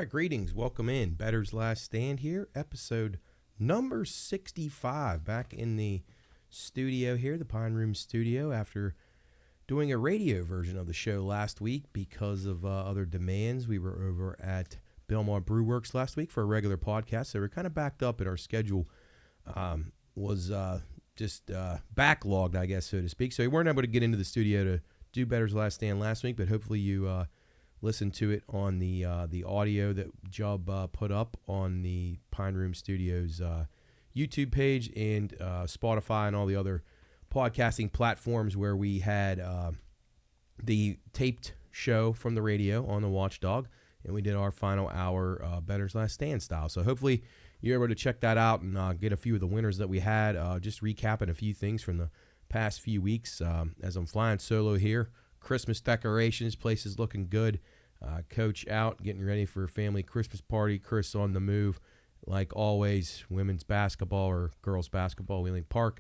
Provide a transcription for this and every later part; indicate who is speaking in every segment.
Speaker 1: right, greetings. Welcome in. Bettor's Last Stand here, episode number 65. Back in the studio here, the Pine Room studio, after doing a radio version of the show last week because of other demands. We were over at Belmont Brew Works last week for a regular podcast, so we're kind of backed up, and our schedule was just backlogged, I guess, so to speak. So we weren't able to get into the studio to do Bettor's Last Stand last week, but hopefully you listen to it on the audio that Jub put up on the Pine Room Studios YouTube page and Spotify and all the other podcasting platforms where we had the taped show from the radio on the Watchdog, and we did our final hour Bettor's Last Stand style. So hopefully you're able to check that out and get a few of the winners that we had, just recapping a few things from the past few weeks as I'm flying solo here. Christmas decorations, place is looking good. Coach out, getting ready for a family Christmas party. Chris on the move, like always, women's basketball or girls basketball, Wheeling Park.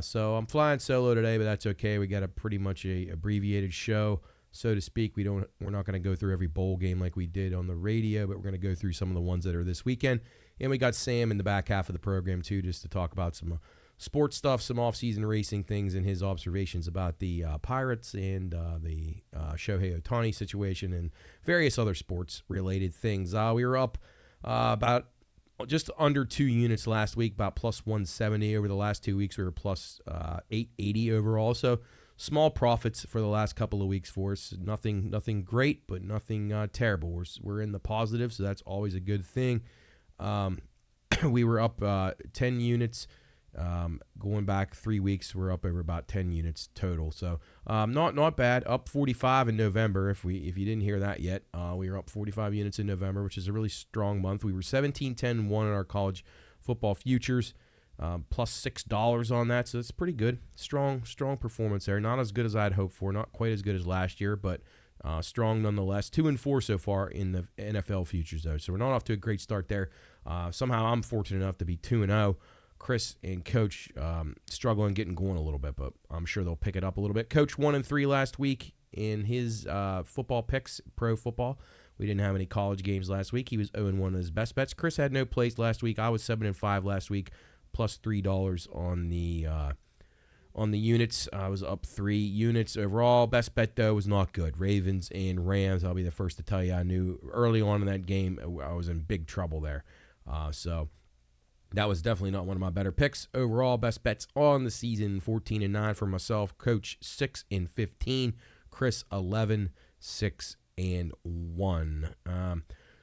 Speaker 1: So I'm flying solo today, but that's okay. We got a pretty much a abbreviated show, so to speak. We're not going to go through every bowl game like we did on the radio, but we're going to go through some of the ones that are this weekend. And we got Sam in the back half of the program too, just to talk about some sports stuff, some off-season racing things, and his observations about the Pirates and the Shohei Ohtani situation and various other sports-related things. We were up about just under 2 units last week, about plus 170. Over the last 2 weeks, we were plus 880 overall. So small profits for the last couple of weeks for us. Nothing great, but nothing terrible. We're in the positive, so that's always a good thing. We were up 10 units. Going back 3 weeks, we're up over about 10 units total. So not bad. Up 45 in November. If you didn't hear that yet, we were up 45 units in November, which is a really strong month. We were 17-10-1 in our college football futures, plus $6 on that. So that's pretty good. Strong performance there. Not as good as I'd hoped for. Not quite as good as last year, but strong nonetheless. 2-4 so far in the NFL futures though. So we're not off to a great start there. Somehow I'm fortunate enough to be 2-0. Chris and Coach struggling, getting going a little bit, but I'm sure they'll pick it up a little bit. Coach 1-3 last week in his football picks, pro football. We didn't have any college games last week. He was 0-1 in his best bets. Chris had no plays last week. I was 7-5 last week, plus $3 on the units. I was up 3 units overall. Best bet though was not good. Ravens and Rams. I'll be the first to tell you. I knew early on in that game I was in big trouble there. So that was definitely not one of my better picks. Overall, best bets on the season, 14-9 for myself. Coach 6-15. Chris 11-6-1.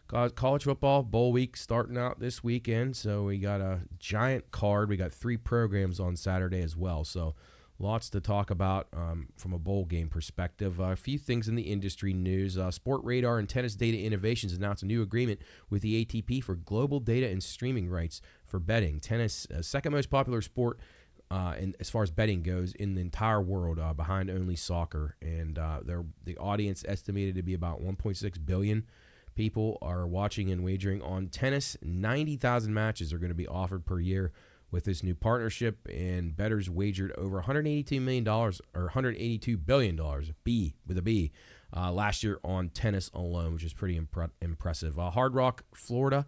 Speaker 1: College football bowl week starting out this weekend, so we got a giant card. We got 3 programs on Saturday as well, so lots to talk about from a bowl game perspective. A few things in the industry news. Sport Radar and Tennis Data Innovations announced a new agreement with the ATP for global data and streaming rights for betting. Tennis, second most popular sport as far as betting goes in the entire world, behind only soccer. And the audience estimated to be about 1.6 billion people are watching and wagering on tennis. 90,000 matches are going to be offered per year with this new partnership, and bettors wagered over $182 million or $182 billion, B with a B, last year on tennis alone, which is pretty impressive. Hard Rock, Florida,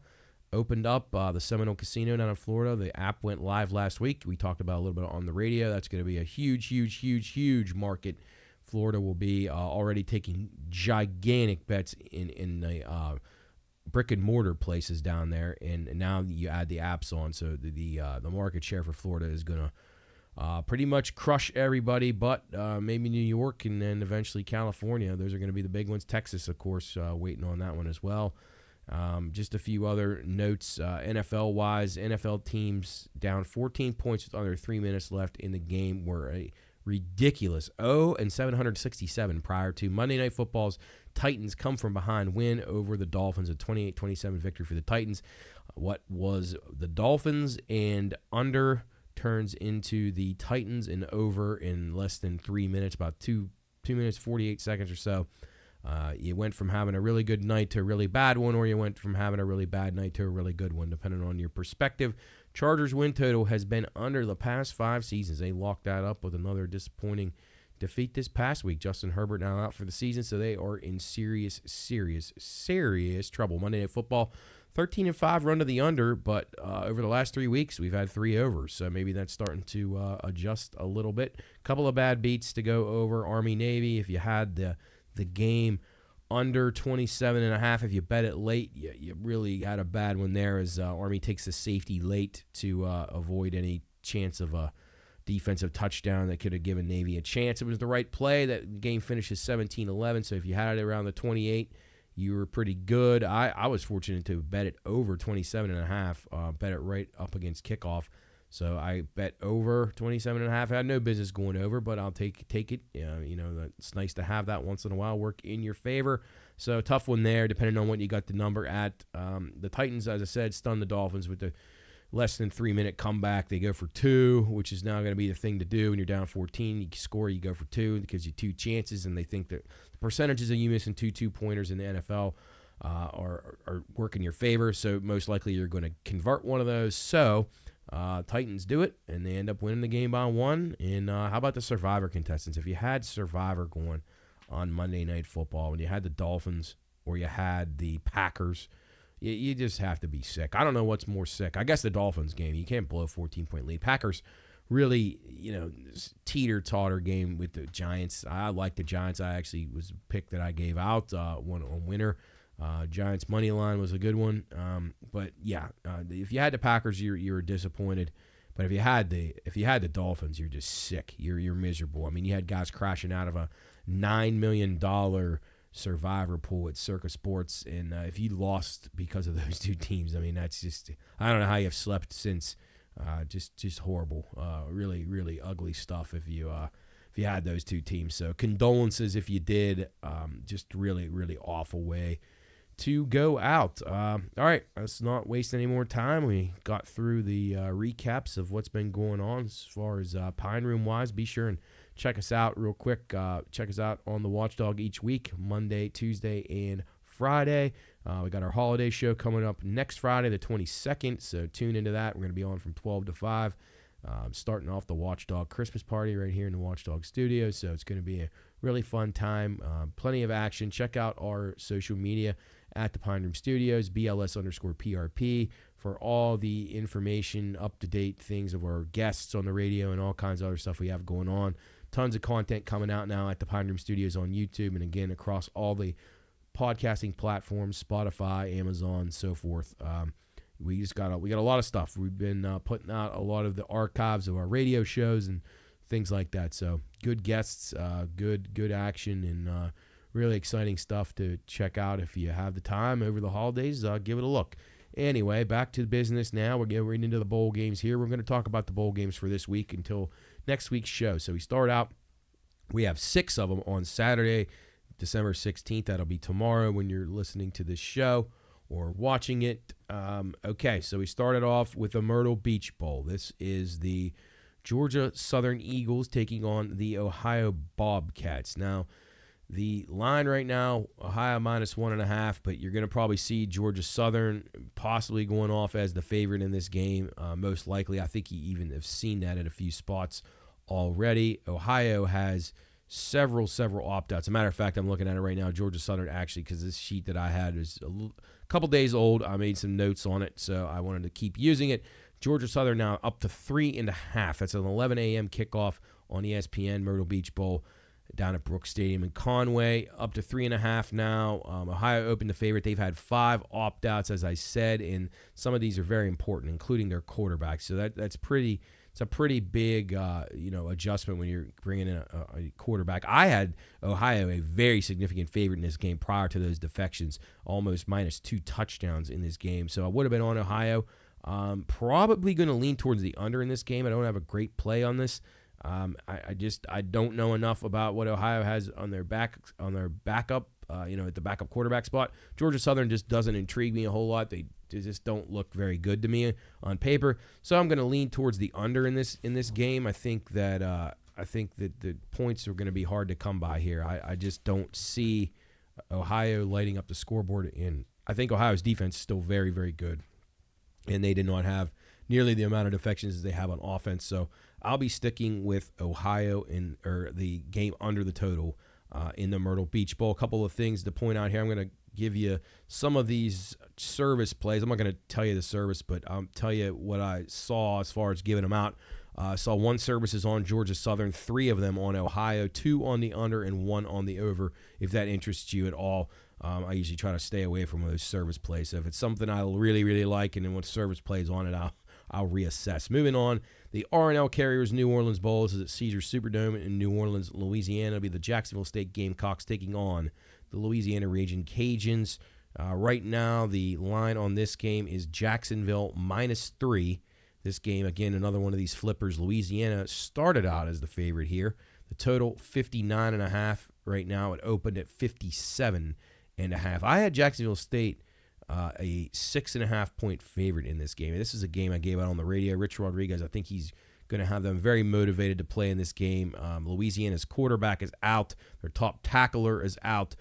Speaker 1: opened up the Seminole Casino down in Florida. The app went live last week. We talked about it a little bit on the radio. That's going to be a huge market. Florida will be already taking gigantic bets in the brick and mortar places down there, and now you add the apps on, so the market share for Florida is going to pretty much crush everybody, but maybe New York and then eventually California. Those are going to be the big ones. Texas, of course, waiting on that one as well. Just a few other notes, NFL-wise. NFL teams down 14 points with under 3 minutes left in the game were a ridiculous 0-767 prior to Monday Night Football's Titans come from behind win over the Dolphins, a 28-27 victory for the Titans. What was the Dolphins and under turns into the Titans and over in less than 3 minutes, about 2 minutes 48 seconds or so. You went from having a really good night to a really bad one, or you went from having a really bad night to a really good one, depending on your perspective. Chargers win total has been under the past 5 seasons. They locked that up with another disappointing defeat this past week. Justin Herbert now out for the season, so they are in serious trouble. Monday Night Football, 13-5 run to the under, but over the last 3 weeks, we've had 3 overs, so maybe that's starting to adjust a little bit. Couple of bad beats to go over. Army-Navy, if you had the game under 27.5, if you bet it late, you really had a bad one there as Army takes the safety late to avoid any chance of a defensive touchdown that could have given Navy a chance. It was the right play. That game finishes 17-11, so if you had it around the 28, you were pretty good. I was fortunate to bet it over 27.5, bet it right up against kickoff. So I bet over 27.5. I had no business going over, but I'll take it. It's nice to have that once in a while work in your favor. So tough one there, depending on what you got the number at. The Titans, as I said, stunned the Dolphins with the less than 3-minute comeback. They go for 2, which is now going to be the thing to do when you're down 14. You score, you go for 2. It gives you 2 chances, and they think that the percentages of you missing 2 2-pointers in the NFL are working your favor. So most likely you're going to convert one of those. So Titans do it, and they end up winning the game by 1. And how about the Survivor contestants? If you had Survivor going on Monday Night Football, when you had the Dolphins or you had the Packers, you just have to be sick. I don't know what's more sick. I guess the Dolphins game. You can't blow a 14-point lead. Packers really, teeter-totter game with the Giants. I like the Giants. I actually was a pick that I gave out one on winner. Giants money line was a good one. But yeah, if you had the Packers, you're disappointed. But if you had the Dolphins, you're just sick. You're miserable. I mean, you had guys crashing out of a $9 million Survivor pool at Circa Sports, and if you lost because of those 2 teams, I mean, that's just, I don't know how you've slept since. Just horrible. Really, really ugly stuff if you had those 2 teams. So condolences if you did. Just really, really awful way to go out. All right, let's not waste any more time. We got through the recaps of what's been going on as far as Pine Room wise. Be sure and check us out real quick. Check us out on the Watchdog each week, Monday, Tuesday, and Friday. We got our holiday show coming up next Friday, the 22nd, so tune into that. We're going to be on from 12 to 5, starting off the Watchdog Christmas party right here in the Watchdog studio, so it's going to be a really fun time. Plenty of action. Check out our social media at the Pine Room Studios, BLS_PRP, for all the information, up-to-date things of our guests on the radio and all kinds of other stuff we have going on. Tons of content coming out now at the Pine Room Studios on YouTube and, again, across all the podcasting platforms, Spotify, Amazon, so forth. We got a lot of stuff. We've been putting out a lot of the archives of our radio shows and things like that. So good guests, good action, and really exciting stuff to check out if you have the time over the holidays. Give it a look. Anyway, back to business now. We're getting right into the bowl games here. We're going to talk about the bowl games for this week until next week's show. So we start out. We have 6 of them on Saturday, December 16th. That'll be tomorrow when you're listening to this show or watching it. Okay, so we started off with the Myrtle Beach Bowl. This is the Georgia Southern Eagles taking on the Ohio Bobcats. Now, the line right now, Ohio -1.5, but you're going to probably see Georgia Southern possibly going off as the favorite in this game. Most likely, I think you even have seen that at a few spots already. Ohio has several opt-outs. As a matter of fact, I'm looking at it right now. Georgia Southern, actually, because this sheet that I had is a couple days old. I made some notes on it, so I wanted to keep using it. Georgia Southern now up to 3.5. That's an 11 a.m. kickoff on ESPN, Myrtle Beach Bowl down at Brooks Stadium in Conway. Up to 3.5 now. Ohio opened the favorite. They've had 5 opt-outs, as I said, and some of these are very important, including their quarterback. So that's pretty. It's a pretty big, adjustment when you're bringing in a quarterback. I had Ohio a very significant favorite in this game prior to those defections, almost -2 touchdowns in this game. So I would have been on Ohio. Probably going to lean towards the under in this game. I don't have a great play on this. I don't know enough about what Ohio has on their backup, at the backup quarterback spot. Georgia Southern just doesn't intrigue me a whole lot. They just don't look very good to me on paper. So I'm going to lean towards the under in this game. I think that the points are going to be hard to come by here. I just don't see Ohio lighting up the scoreboard, and I think Ohio's defense is still very, very good, and they did not have nearly the amount of defections as they have on offense. So I'll be sticking with Ohio or the game under the total in the Myrtle Beach Bowl. A couple of things to point out here. I'm going to give you some of these service plays. I'm not going to tell you the service, but I'll tell you what I saw as far as giving them out. I saw 1 services on Georgia Southern, 3 of them on Ohio, 2 on the under, and 1 on the over, if that interests you at all. I usually try to stay away from those service plays. So if it's something I really, really like and then when service plays on it, I'll reassess. Moving on, the R&L Carriers New Orleans Bowl. This is at Caesars Superdome in New Orleans, Louisiana. It'll be the Jacksonville State Gamecocks taking on the Louisiana Raging Cajuns. Right now, the line on this game is Jacksonville -3. This game, again, another one of these flippers. Louisiana started out as the favorite here. The total 59.5 right now. It opened at 57.5. I had Jacksonville State a 6.5-point favorite in this game. And this is a game I gave out on the radio. Rich Rodriguez, I think he's going to have them very motivated to play in this game. Louisiana's quarterback is out. Their top tackler is out.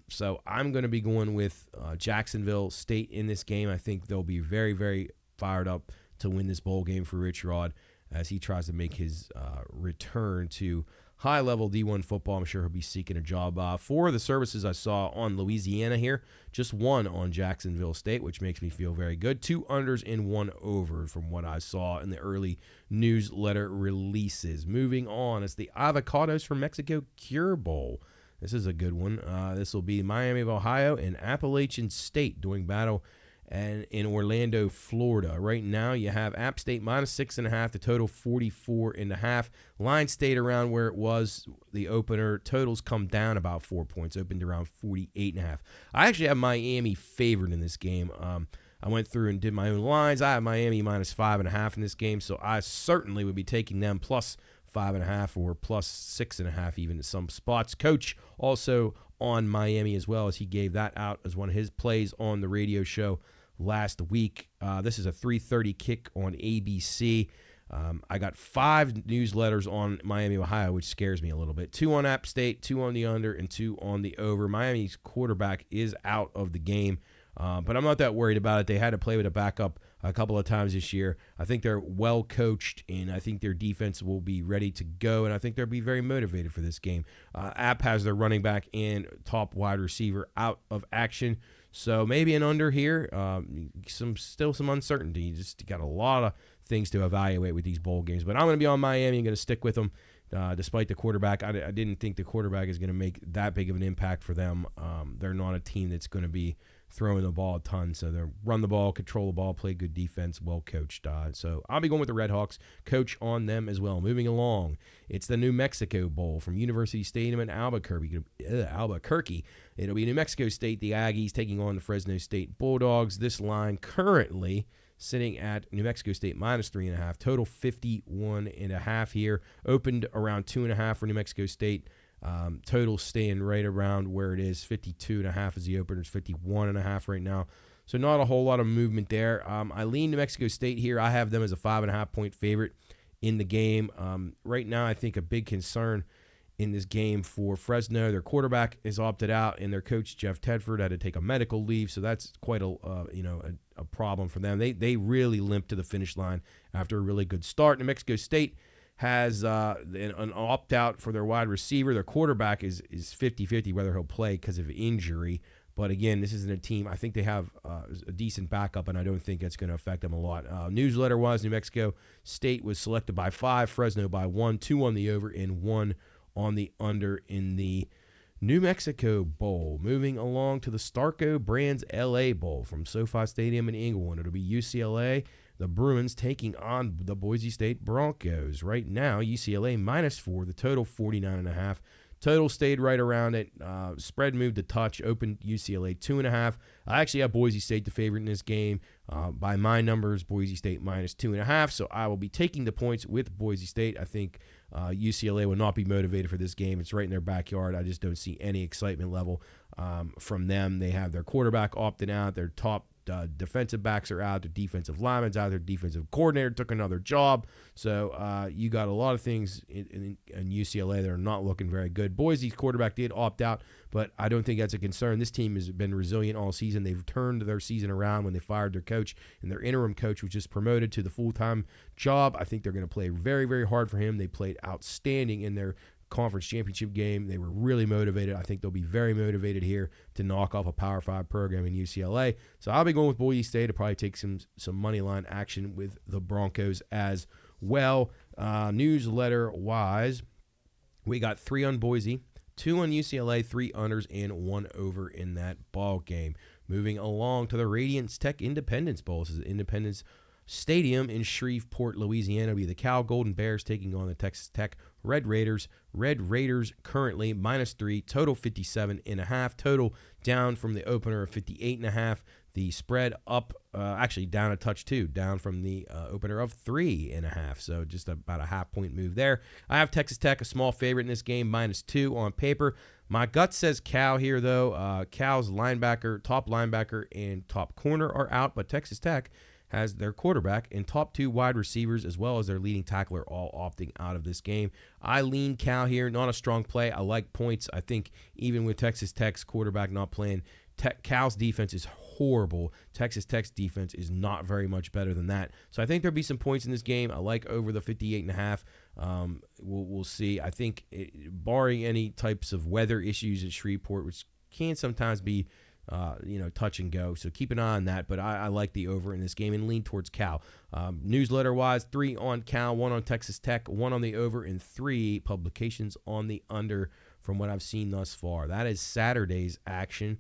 Speaker 1: So I'm going to be going with Jacksonville State in this game. I think they'll be very, very fired up to win this bowl game for Rich Rod as he tries to make his return to high-level D1 football. I'm sure he'll be seeking a job. 4 of the services I saw on Louisiana here, just 1 on Jacksonville State, which makes me feel very good. 2 unders and 1 over from what I saw in the early newsletter releases. Moving on, it's the Avocados from Mexico Cure Bowl. This is a good one. This will be Miami of Ohio and Appalachian State doing battle and in Orlando, Florida. Right now, you have App State -6.5, the total 44.5. Line stayed around where it was the opener. Totals come down about 4 points, opened around 48.5. I actually have Miami favored in this game. I went through and did my own lines. I have Miami -5.5 in this game, so I certainly would be taking them +5.5 or +6.5 even in some spots. Coach also on Miami as well, as he gave that out as one of his plays on the radio show last week. This is a 3:30 kick on ABC. I got 5 newsletters on Miami, Ohio, which scares me a little bit. 2 on App State, 2 on the under, and 2 on the over. Miami's quarterback is out of the game, but I'm not that worried about it. They had to play with a backup a couple of times this year. I think they're well coached, and I think their defense will be ready to go, and I think they'll be very motivated for this game. App has their running back and top wide receiver out of action, so maybe an under here. Still some uncertainty. You just got a lot of things to evaluate with these bowl games, but I'm going to be on Miami. I'm going to stick with them. Despite the quarterback, I didn't think the quarterback is going to make that big of an impact for them. They're not a team that's going to be throwing the ball a ton, so they run the ball, control the ball, play good defense, well coached. So I'll be going with the Red Hawks. Coach on them as well. Moving along, it's the New Mexico Bowl from University Stadium in Albuquerque. It'll be New Mexico State, the Aggies, taking on the Fresno State Bulldogs. This line currently sitting at New Mexico State -3.5, total 51.5 here. Opened around 2.5 for New Mexico State. Total staying right around where it is. 52.5 is the opener. It's 51.5 right now. So not a whole lot of movement there. I lean New Mexico State here. I have them as a 5.5-point favorite in the game. Right now, I think a big concern in this game for Fresno, their quarterback is opted out, and their coach Jeff Tedford had to take a medical leave. So that's quite a problem for them. They really limped to the finish line after a really good start. New Mexico State has an opt-out for their wide receiver. Their quarterback is 50-50 whether he'll play because of injury. But, again, this isn't a team. I think they have a decent backup, and I don't think it's going to affect them a lot. Newsletter-wise, New Mexico State was selected by 5, Fresno by 1, 2 on the over, and 1 on the under in the New Mexico Bowl. Moving along to the Starco Brands LA Bowl from SoFi Stadium in Inglewood. It'll be UCLA, the Bruins, taking on the Boise State Broncos. Right now, UCLA -4, the total 49.5. Total stayed right around it. Spread moved a touch. Opened UCLA 2.5. I actually have Boise State the favorite in this game. By my numbers, Boise State -2.5. So I will be taking the points with Boise State. I think UCLA will not be motivated for this game. It's right in their backyard. I just don't see any excitement level from them. They have their quarterback opting out. Their top defensive backs are out, their defensive linemen's out, their defensive coordinator took another job. So you got a lot of things in UCLA that are not looking very good. Boise's quarterback did opt out, but I don't think that's a concern. This team has been resilient all season. They've turned their season around when they fired their coach, and their interim coach was just promoted to the full-time job. I think they're going to play very, very hard for him. They played outstanding in their conference championship game. They were really motivated. I think they'll be very motivated here to knock off a Power 5 program in UCLA. So I'll be going with Boise State to probably take some money line action with the Broncos as well. Newsletter-wise, we got 3 on Boise, 2 on UCLA, 3 unders, and 1 over in that ball game. Moving along to the Radiance Tech Independence Bowl. This is Independence Stadium in Shreveport, Louisiana. It'll be the Cal Golden Bears taking on the Texas Tech Red Raiders. Red Raiders currently -3, total 57.5. Total down from the opener of 58.5. The spread up, actually down a touch too, down from the opener of 3.5. So just about a half-point move there. I have Texas Tech, a small favorite in this game, -2 on paper. My gut says Cal here, though. Cal's top linebacker, and top corner are out, but Texas Tech has their quarterback and top 2 wide receivers as well as their leading tackler all opting out of this game. I lean Cal here, not a strong play. I like points. I think even with Texas Tech's quarterback not playing, Cal's defense is horrible. Texas Tech's defense is not very much better than that. So I think there'll be some points in this game. I like over the 58.5. We'll see. I think barring any types of weather issues at Shreveport, which can sometimes be touch and go. So keep an eye on that. But I like the over in this game and lean towards Cal. Newsletter-wise, 3 on Cal, 1 on Texas Tech, 1 on the over, and 3 publications on the under from what I've seen thus far. That is Saturday's action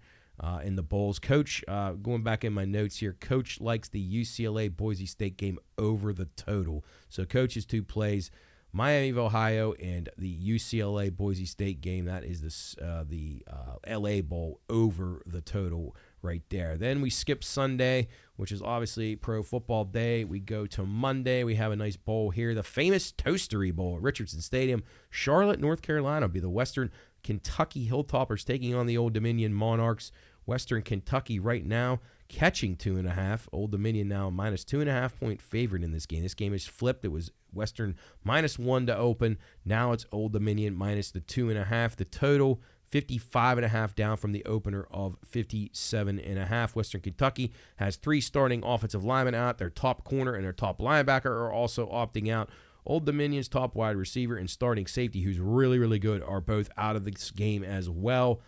Speaker 1: in the Bowls. Coach, going back in my notes here, Coach likes the UCLA-Boise State game over the total. So Coach's 2 plays, Miami of Ohio and the UCLA Boise State game. That is the LA Bowl over the total right there. Then we skip Sunday, which is obviously Pro Football Day. We go to Monday. We have a nice bowl here, the famous Toastery Bowl at Richardson Stadium, Charlotte, North Carolina. It'll be the Western Kentucky Hilltoppers taking on the Old Dominion Monarchs. Western Kentucky right now catching 2.5. Old Dominion now -2.5-point favorite in this game. This game is flipped. It was Western -1 to open. Now it's Old Dominion minus the 2.5. The total 55.5 down from the opener of 57.5. Western Kentucky has 3 starting offensive linemen out. Their top corner and their top linebacker are also opting out. Old Dominion's top wide receiver and starting safety, who's really, really good, are both out of this game as well.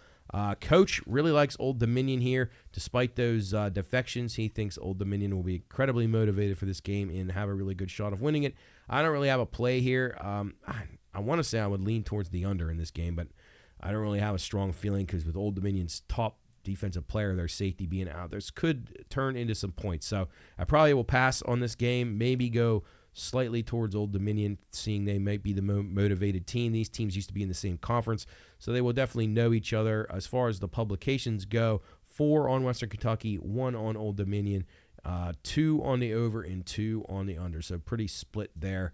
Speaker 1: Coach really likes Old Dominion here. Despite those defections, he thinks Old Dominion will be incredibly motivated for this game and have a really good shot of winning it. I don't really have a play here. I want to say I would lean towards the under in this game, but I don't really have a strong feeling because with Old Dominion's top defensive player, their safety being out, this could turn into some points. So I probably will pass on this game, maybe go slightly towards Old Dominion, seeing they might be the motivated team. These teams used to be in the same conference, so they will definitely know each other. As far as the publications go, 4 on Western Kentucky, 1 on Old Dominion, 2 on the over and 2 on the under. So pretty split there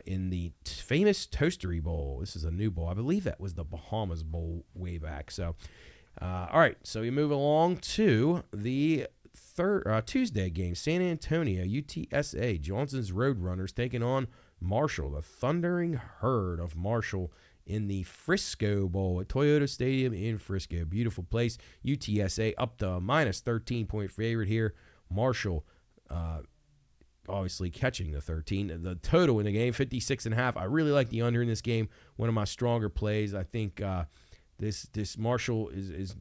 Speaker 1: in the famous Toastery Bowl. This is a new bowl. I believe that was the Bahamas Bowl way back. So, all right, so we move along to the Tuesday game. San Antonio, UTSA, Johnson's Roadrunners taking on Marshall, the Thundering Herd of Marshall in the Frisco Bowl at Toyota Stadium in Frisco. Beautiful place. UTSA up to -13-point favorite here. Marshall obviously catching the 13. The total in the game, 56.5. I really like the under in this game. One of my stronger plays. I think this Marshall is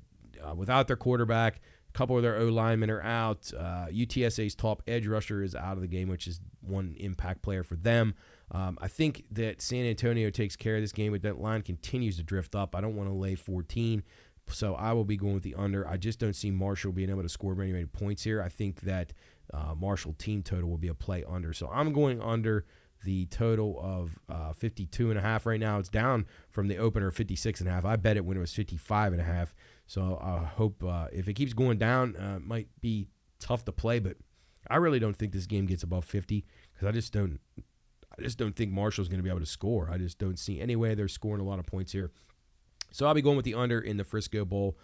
Speaker 1: without their quarterback. A couple of their O-linemen are out. UTSA's top edge rusher is out of the game, which is one impact player for them. I think that San Antonio takes care of this game, but that line continues to drift up. I don't want to lay 14, so I will be going with the under. I just don't see Marshall being able to score many points here. I think that Marshall team total will be a play under. So I'm going under the total of 52.5 right now. It's down from the opener of 56.5. I bet it when it was 55.5. So I hope if it keeps going down, it might be tough to play, but I really don't think this game gets above 50 because I just don't think Marshall's going to be able to score. I just don't see any way they're scoring a lot of points here. So I'll be going with the under in the Frisco Bowl.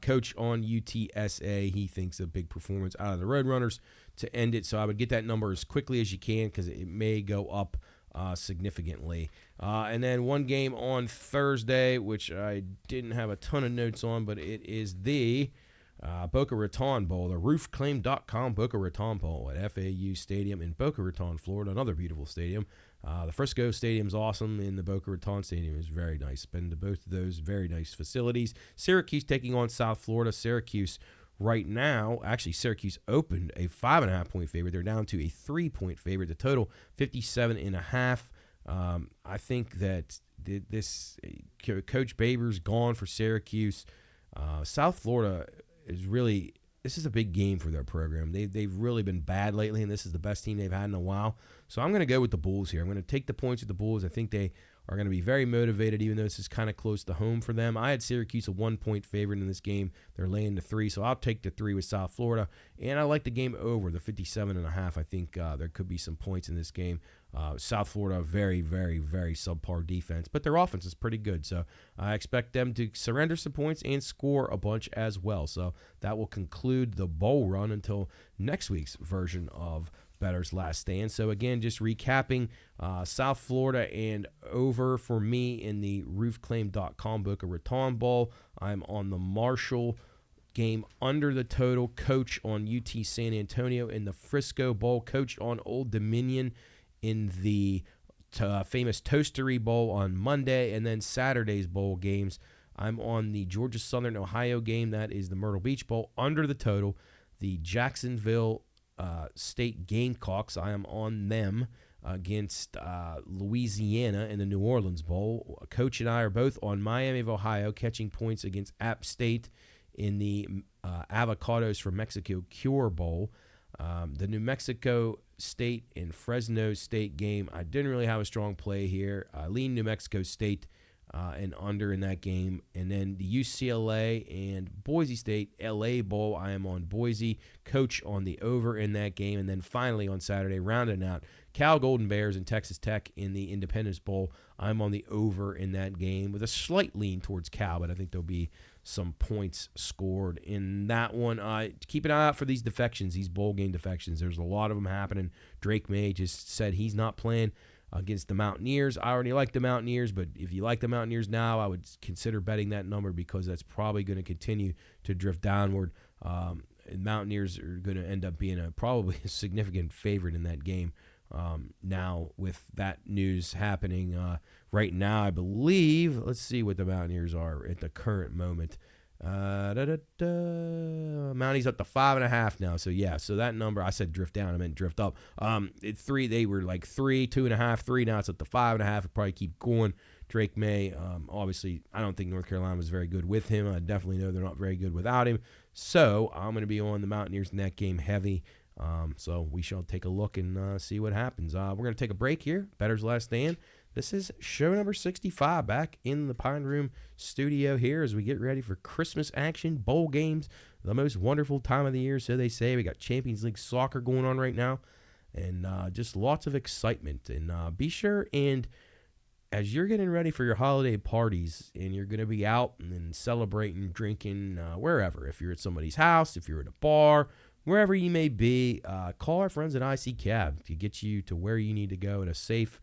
Speaker 1: Coach on UTSA, he thinks a big performance out of the Roadrunners to end it. So I would get that number as quickly as you can because it may go up significantly. And then one game on Thursday, which I didn't have a ton of notes on, but it is the Boca Raton Bowl, the roofclaim.com Boca Raton Bowl at FAU Stadium in Boca Raton, Florida, another beautiful stadium. The Frisco Stadium's awesome, and the Boca Raton Stadium is very nice. Been to both of those very nice facilities. Syracuse taking on South Florida. Syracuse right now, actually Syracuse opened a 5.5-point favorite. They're down to a 3-point favorite. The total 57.5. I think that this Coach Baber's gone for Syracuse. South Florida is really, this is a big game for their program. They've really been bad lately, and this is the best team they've had in a while. So I'm going to go with the Bulls here. I'm going to take the points with the Bulls. I think they are going to be very motivated, even though this is kind of close to home for them. I had Syracuse a 1-point favorite in this game. They're laying the 3, so I'll take the 3 with South Florida. And I like the game over, the 57.5. I think there could be some points in this game. South Florida, very, very, very subpar defense, but their offense is pretty good. So I expect them to surrender some points and score a bunch as well. So that will conclude the bowl run until next week's version of Bettor's Last Stand. So again, just recapping, South Florida and over for me in the roofclaim.com Boca Raton Bowl. I'm on the Marshall game under the total, coach on UT San Antonio in the Frisco Bowl, coach on Old Dominion in the famous Toastery Bowl on Monday, and then Saturday's bowl games. I'm on the Georgia Southern Ohio game. That is the Myrtle Beach Bowl under the total. The Jacksonville State Gamecocks, I am on them against Louisiana in the New Orleans Bowl. Coach and I are both on Miami of Ohio, catching points against App State in the Avocados for Mexico Cure Bowl. The New Mexico State and Fresno State game, I didn't really have a strong play here. I lean New Mexico State and under in that game. And then the UCLA and Boise State LA Bowl, I am on Boise, coach on the over in that game. And then finally on Saturday, rounding out Cal Golden Bears and Texas Tech in the Independence Bowl, I'm on the over in that game with a slight lean towards Cal, but I think there'll be some points scored in that one. Keep an eye out for these defections, these bowl game defections. There's a lot of them happening. Drake May just said he's not playing against the Mountaineers. I already like the Mountaineers, but if you like the Mountaineers now, I would consider betting that number because that's probably going to continue to drift downward. And Mountaineers are going to end up being probably a significant favorite in that game. Now with that news happening right now, I believe, let's see what the Mountaineers are at the current moment. Mounties up to 5.5 now. So yeah, so that number, I said drift down, I meant drift up. At 3, they were like 3, 2.5, 3. Now it's up to 5.5. It'll probably keep going. Drake May, obviously, I don't think North Carolina was very good with him. I definitely know they're not very good without him. So I'm going to be on the Mountaineers in that game heavy. So we shall take a look and see what happens. We're going to take a break here. Bettor's Last Stand. This is show number 65 back in the Pine Room studio here as we get ready for Christmas action, bowl games, the most wonderful time of the year, so they say. We got Champions League soccer going on right now and just lots of excitement. And be sure and as you're getting ready for your holiday parties and you're going to be out and celebrating, drinking, wherever, if you're at somebody's house, if you're at a bar, wherever you may be, call our friends at IC Cab to get you to where you need to go in a safe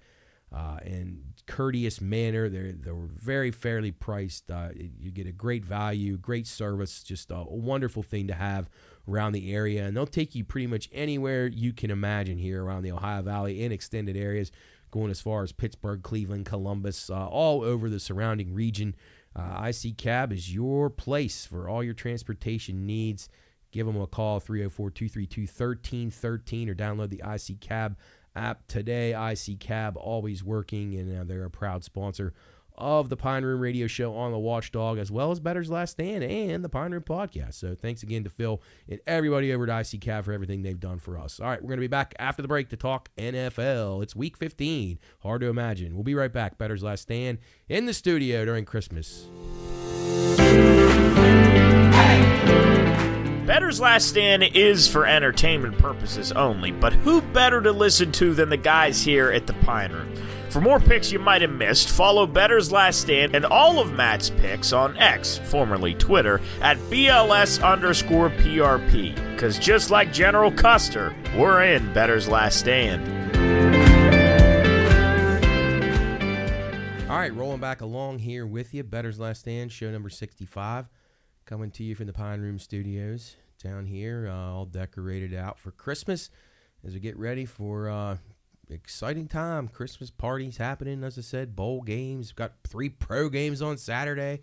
Speaker 1: and courteous manner. They're very fairly priced. You get a great value, great service, just a wonderful thing to have around the area. And they'll take you pretty much anywhere you can imagine here around the Ohio Valley and extended areas, going as far as Pittsburgh, Cleveland, Columbus, all over the surrounding region. IC Cab is your place for all your transportation needs. Give them a call, 304-232-1313, or download the IC Cab app today. IC Cab always working, and they're a proud sponsor of the Pine Room Radio Show on the Watchdog, as well as Bettor's Last Stand and the Pine Room Podcast. So thanks again to Phil and everybody over at IC Cab for everything they've done for us. All right, we're going to be back after the break to talk NFL. It's Week 15. Hard to imagine. We'll be right back. Bettor's Last Stand in the studio during Christmas.
Speaker 2: Bettor's Last Stand is for entertainment purposes only, but who better to listen to than the guys here at the Pine Room? For more picks you might have missed, follow Bettor's Last Stand and all of Matt's picks on X, formerly Twitter, at BLS_PRP. Because just like General Custer, we're in Bettor's Last Stand.
Speaker 1: All right, rolling back along here with you. Bettor's Last Stand, show number 65. Coming to you from the Pine Room Studios down here, all decorated out for Christmas as we get ready for exciting time. Christmas parties happening, as I said, bowl games. We've got 3 pro games on Saturday.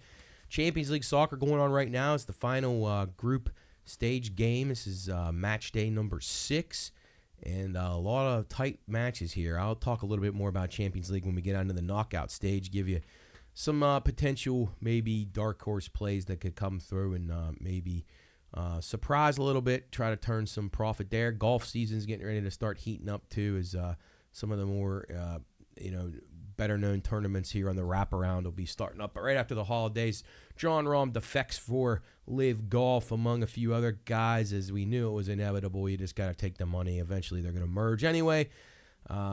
Speaker 1: Champions League soccer going on right now. It's the final group stage game. This is match day number 6, and a lot of tight matches here. I'll talk a little bit more about Champions League when we get onto the knockout stage, give you some potential maybe dark horse plays that could come through and maybe surprise a little bit, try to turn some profit there. Golf season's getting ready to start heating up too, as some of the more better known tournaments here on the wraparound will be starting up. But right after the holidays, John Rahm defects for Live Golf among a few other guys, as we knew it was inevitable. You just got to take the money. Eventually they're going to merge anyway.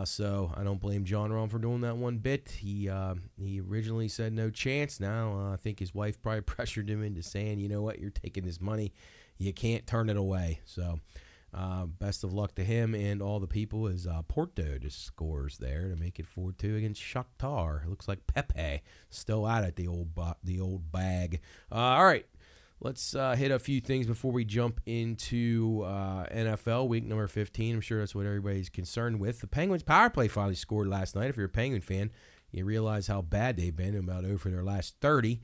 Speaker 1: So I don't blame John Rahm for doing that one bit. He originally said no chance. Now I think his wife probably pressured him into saying, you know what, you're taking this money. You can't turn it away. So best of luck to him and all the people as Porto just scores there to make it 4-2 against Shakhtar. It looks like Pepe still out at the old bag. All right. Let's hit a few things before we jump into NFL week number 15. I'm sure that's what everybody's concerned with. The Penguins power play finally scored last night. If you're a Penguin fan, you realize how bad they've been, about over their last 30.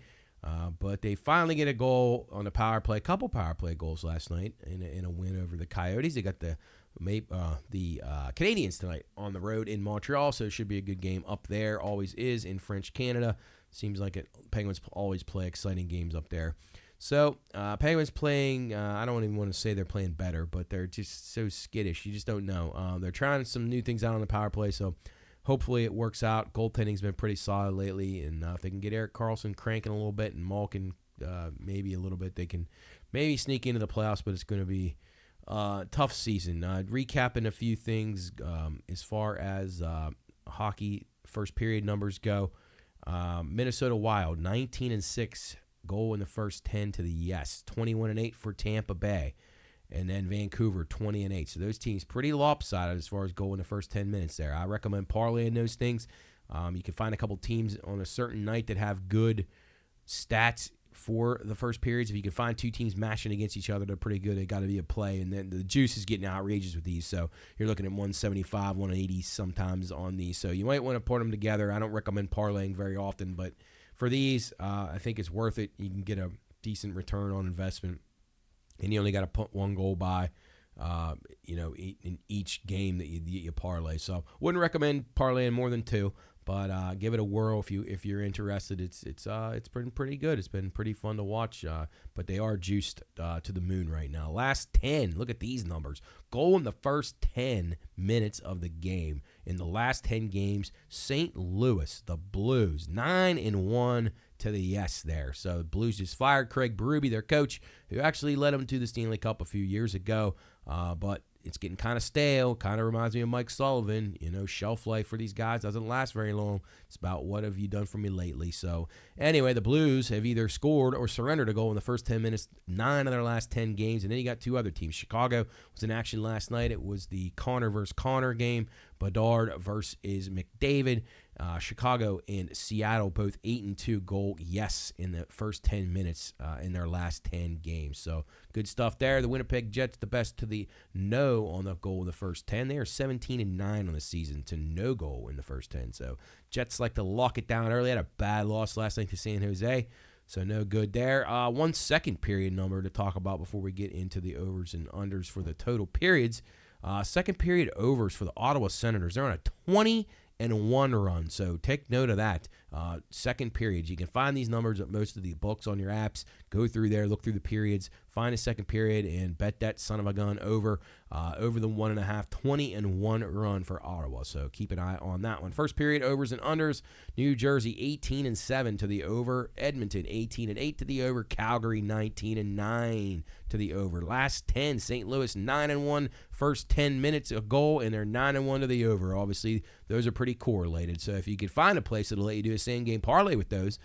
Speaker 1: But they finally get a goal on the power play, a couple power play goals last night in a win over the Coyotes. They got the Canadiens tonight on the road in Montreal, so it should be a good game up there. Always is in French Canada. Seems like Penguins always play exciting games up there. So, Penguins playing, I don't even want to say they're playing better, but they're just so skittish. You just don't know. They're trying some new things out on the power play, so hopefully it works out. Goaltending's been pretty solid lately, and if they can get Erik Karlsson cranking a little bit and Malkin maybe a little bit, they can maybe sneak into the playoffs, but it's going to be a tough season. Recapping a few things as far as hockey first period numbers go. Minnesota Wild, 19-6. Goal in the first 10 to the Yes. 21-8 for Tampa Bay. And then Vancouver, 20-8. So those teams pretty lopsided as far as goal in the first 10 minutes there. I recommend parlaying those things. You can find a couple teams on a certain night that have good stats for the first periods. If you can find 2 teams matching against each other, they're pretty good. They got to be a play. And then the juice is getting outrageous with these. So you're looking at 175, 180 sometimes on these. So you might want to put them together. I don't recommend parlaying very often, but for these, I think it's worth it. You can get a decent return on investment, and you only got to put 1 goal by, in each game that you parlay. So wouldn't recommend parlaying more than 2, but give it a whirl if you're interested. It's been pretty good. It's been pretty fun to watch. But they are juiced to the moon right now. Last 10, look at these numbers. Goal in the first 10 minutes of the game. In the last 10 games, St. Louis, the Blues, 9-1 to the Yes there. So the Blues just fired Craig Berube, their coach, who actually led them to the Stanley Cup a few years ago. But it's getting kind of stale. Kind of reminds me of Mike Sullivan. Shelf life for these guys doesn't last very long. It's about what have you done for me lately. So anyway, the Blues have either scored or surrendered a goal in the first 10 minutes, 9 of their last 10 games. And then you got 2 other teams. Chicago was in action last night. It was the Connor versus Connor game. Bedard versus McDavid. Chicago and Seattle both 8-2 goal yes in the first 10 minutes in their last 10 games. So good stuff there. The Winnipeg Jets, the best to the no on the goal in the first 10. They are 17-9 on the season to no goal in the first 10. So Jets like to lock it down early. Had a bad loss last night to San Jose. So no good there. 1 second period number to talk about before we get into the overs and unders for the total periods. Second period overs for the Ottawa Senators. They're on a 20-1 run, so take note of that. Second periods. You can find these numbers at most of the books on your apps. Go through there, look through the periods, find a second period, and bet that son of a gun over the 1.5, 20-1 run for Ottawa. So keep an eye on that one. First period, overs and unders. New Jersey 18-7 to the over. Edmonton 18-8 to the over. Calgary 19-9 to the over. Last 10, St. Louis 9-1. First 10 minutes, a goal, and they're 9-1 to the over. Obviously, those are pretty correlated. So if you could find a place that'll let you do a same-game parlay with those,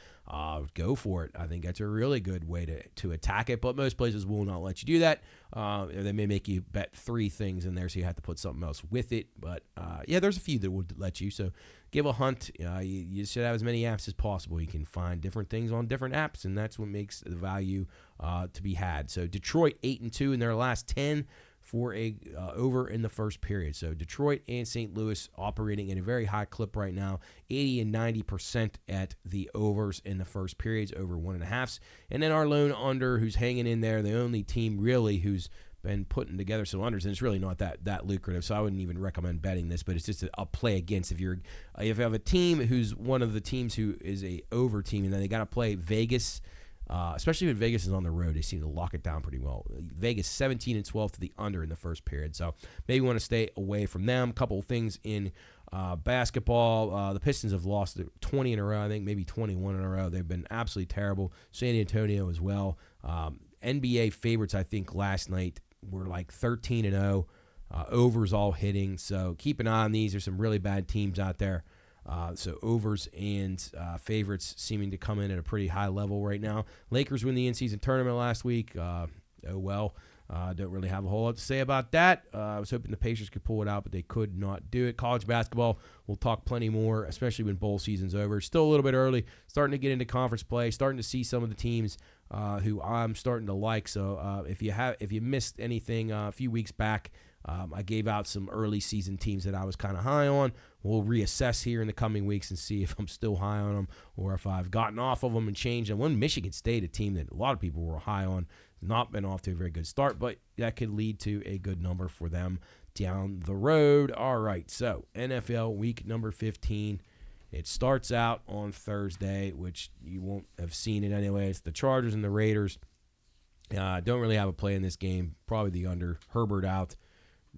Speaker 1: go for it. I think that's a really good way to attack it, but most places will not let you do that. They may make you bet 3 things in there, so you have to put something else with it. But, there's a few that would let you. So give a hunt. You should have as many apps as possible. You can find different things on different apps, and that's what makes the value to be had. So Detroit 8-2 in their last 10 for a over in the first period. So Detroit and St. Louis operating at a very high clip right now, 80 and 90% at the overs in the first periods, over 1.5s. And then our lone under, who's hanging in there, the only team really who's been putting together some unders, and it's really not that lucrative, so I wouldn't even recommend betting this, but it's just a play against. If you have a team who's one of the teams who is a over team, and then they got to play Vegas, especially when Vegas is on the road, they seem to lock it down pretty well. Vegas 17-12 to the under in the first period, so maybe want to stay away from them. A couple of things in basketball. The Pistons have lost 20 in a row, I think, maybe 21 in a row. They've been absolutely terrible. San Antonio as well. NBA favorites, I think, last night were like 13-0. Overs all hitting, so keep an eye on these. There's some really bad teams out there. So overs and favorites seeming to come in at a pretty high level right now. Lakers win the in-season tournament last week. Don't really have a whole lot to say about that. I was hoping the Pacers could pull it out, but they could not do it. College basketball, we'll talk plenty more, especially when bowl season's over. Still a little bit early, starting to get into conference play, starting to see some of the teams who I'm starting to like. So if you missed anything a few weeks back, I gave out some early season teams that I was kind of high on. We'll reassess here in the coming weeks and see if I'm still high on them or if I've gotten off of them and changed them. One, Michigan State, a team that a lot of people were high on, has not been off to a very good start, but that could lead to a good number for them down the road. All right, so NFL week number 15. It starts out on Thursday, which you won't have seen it anyway. It's the Chargers and the Raiders. Don't really have a play in this game. Probably the under. Herbert out.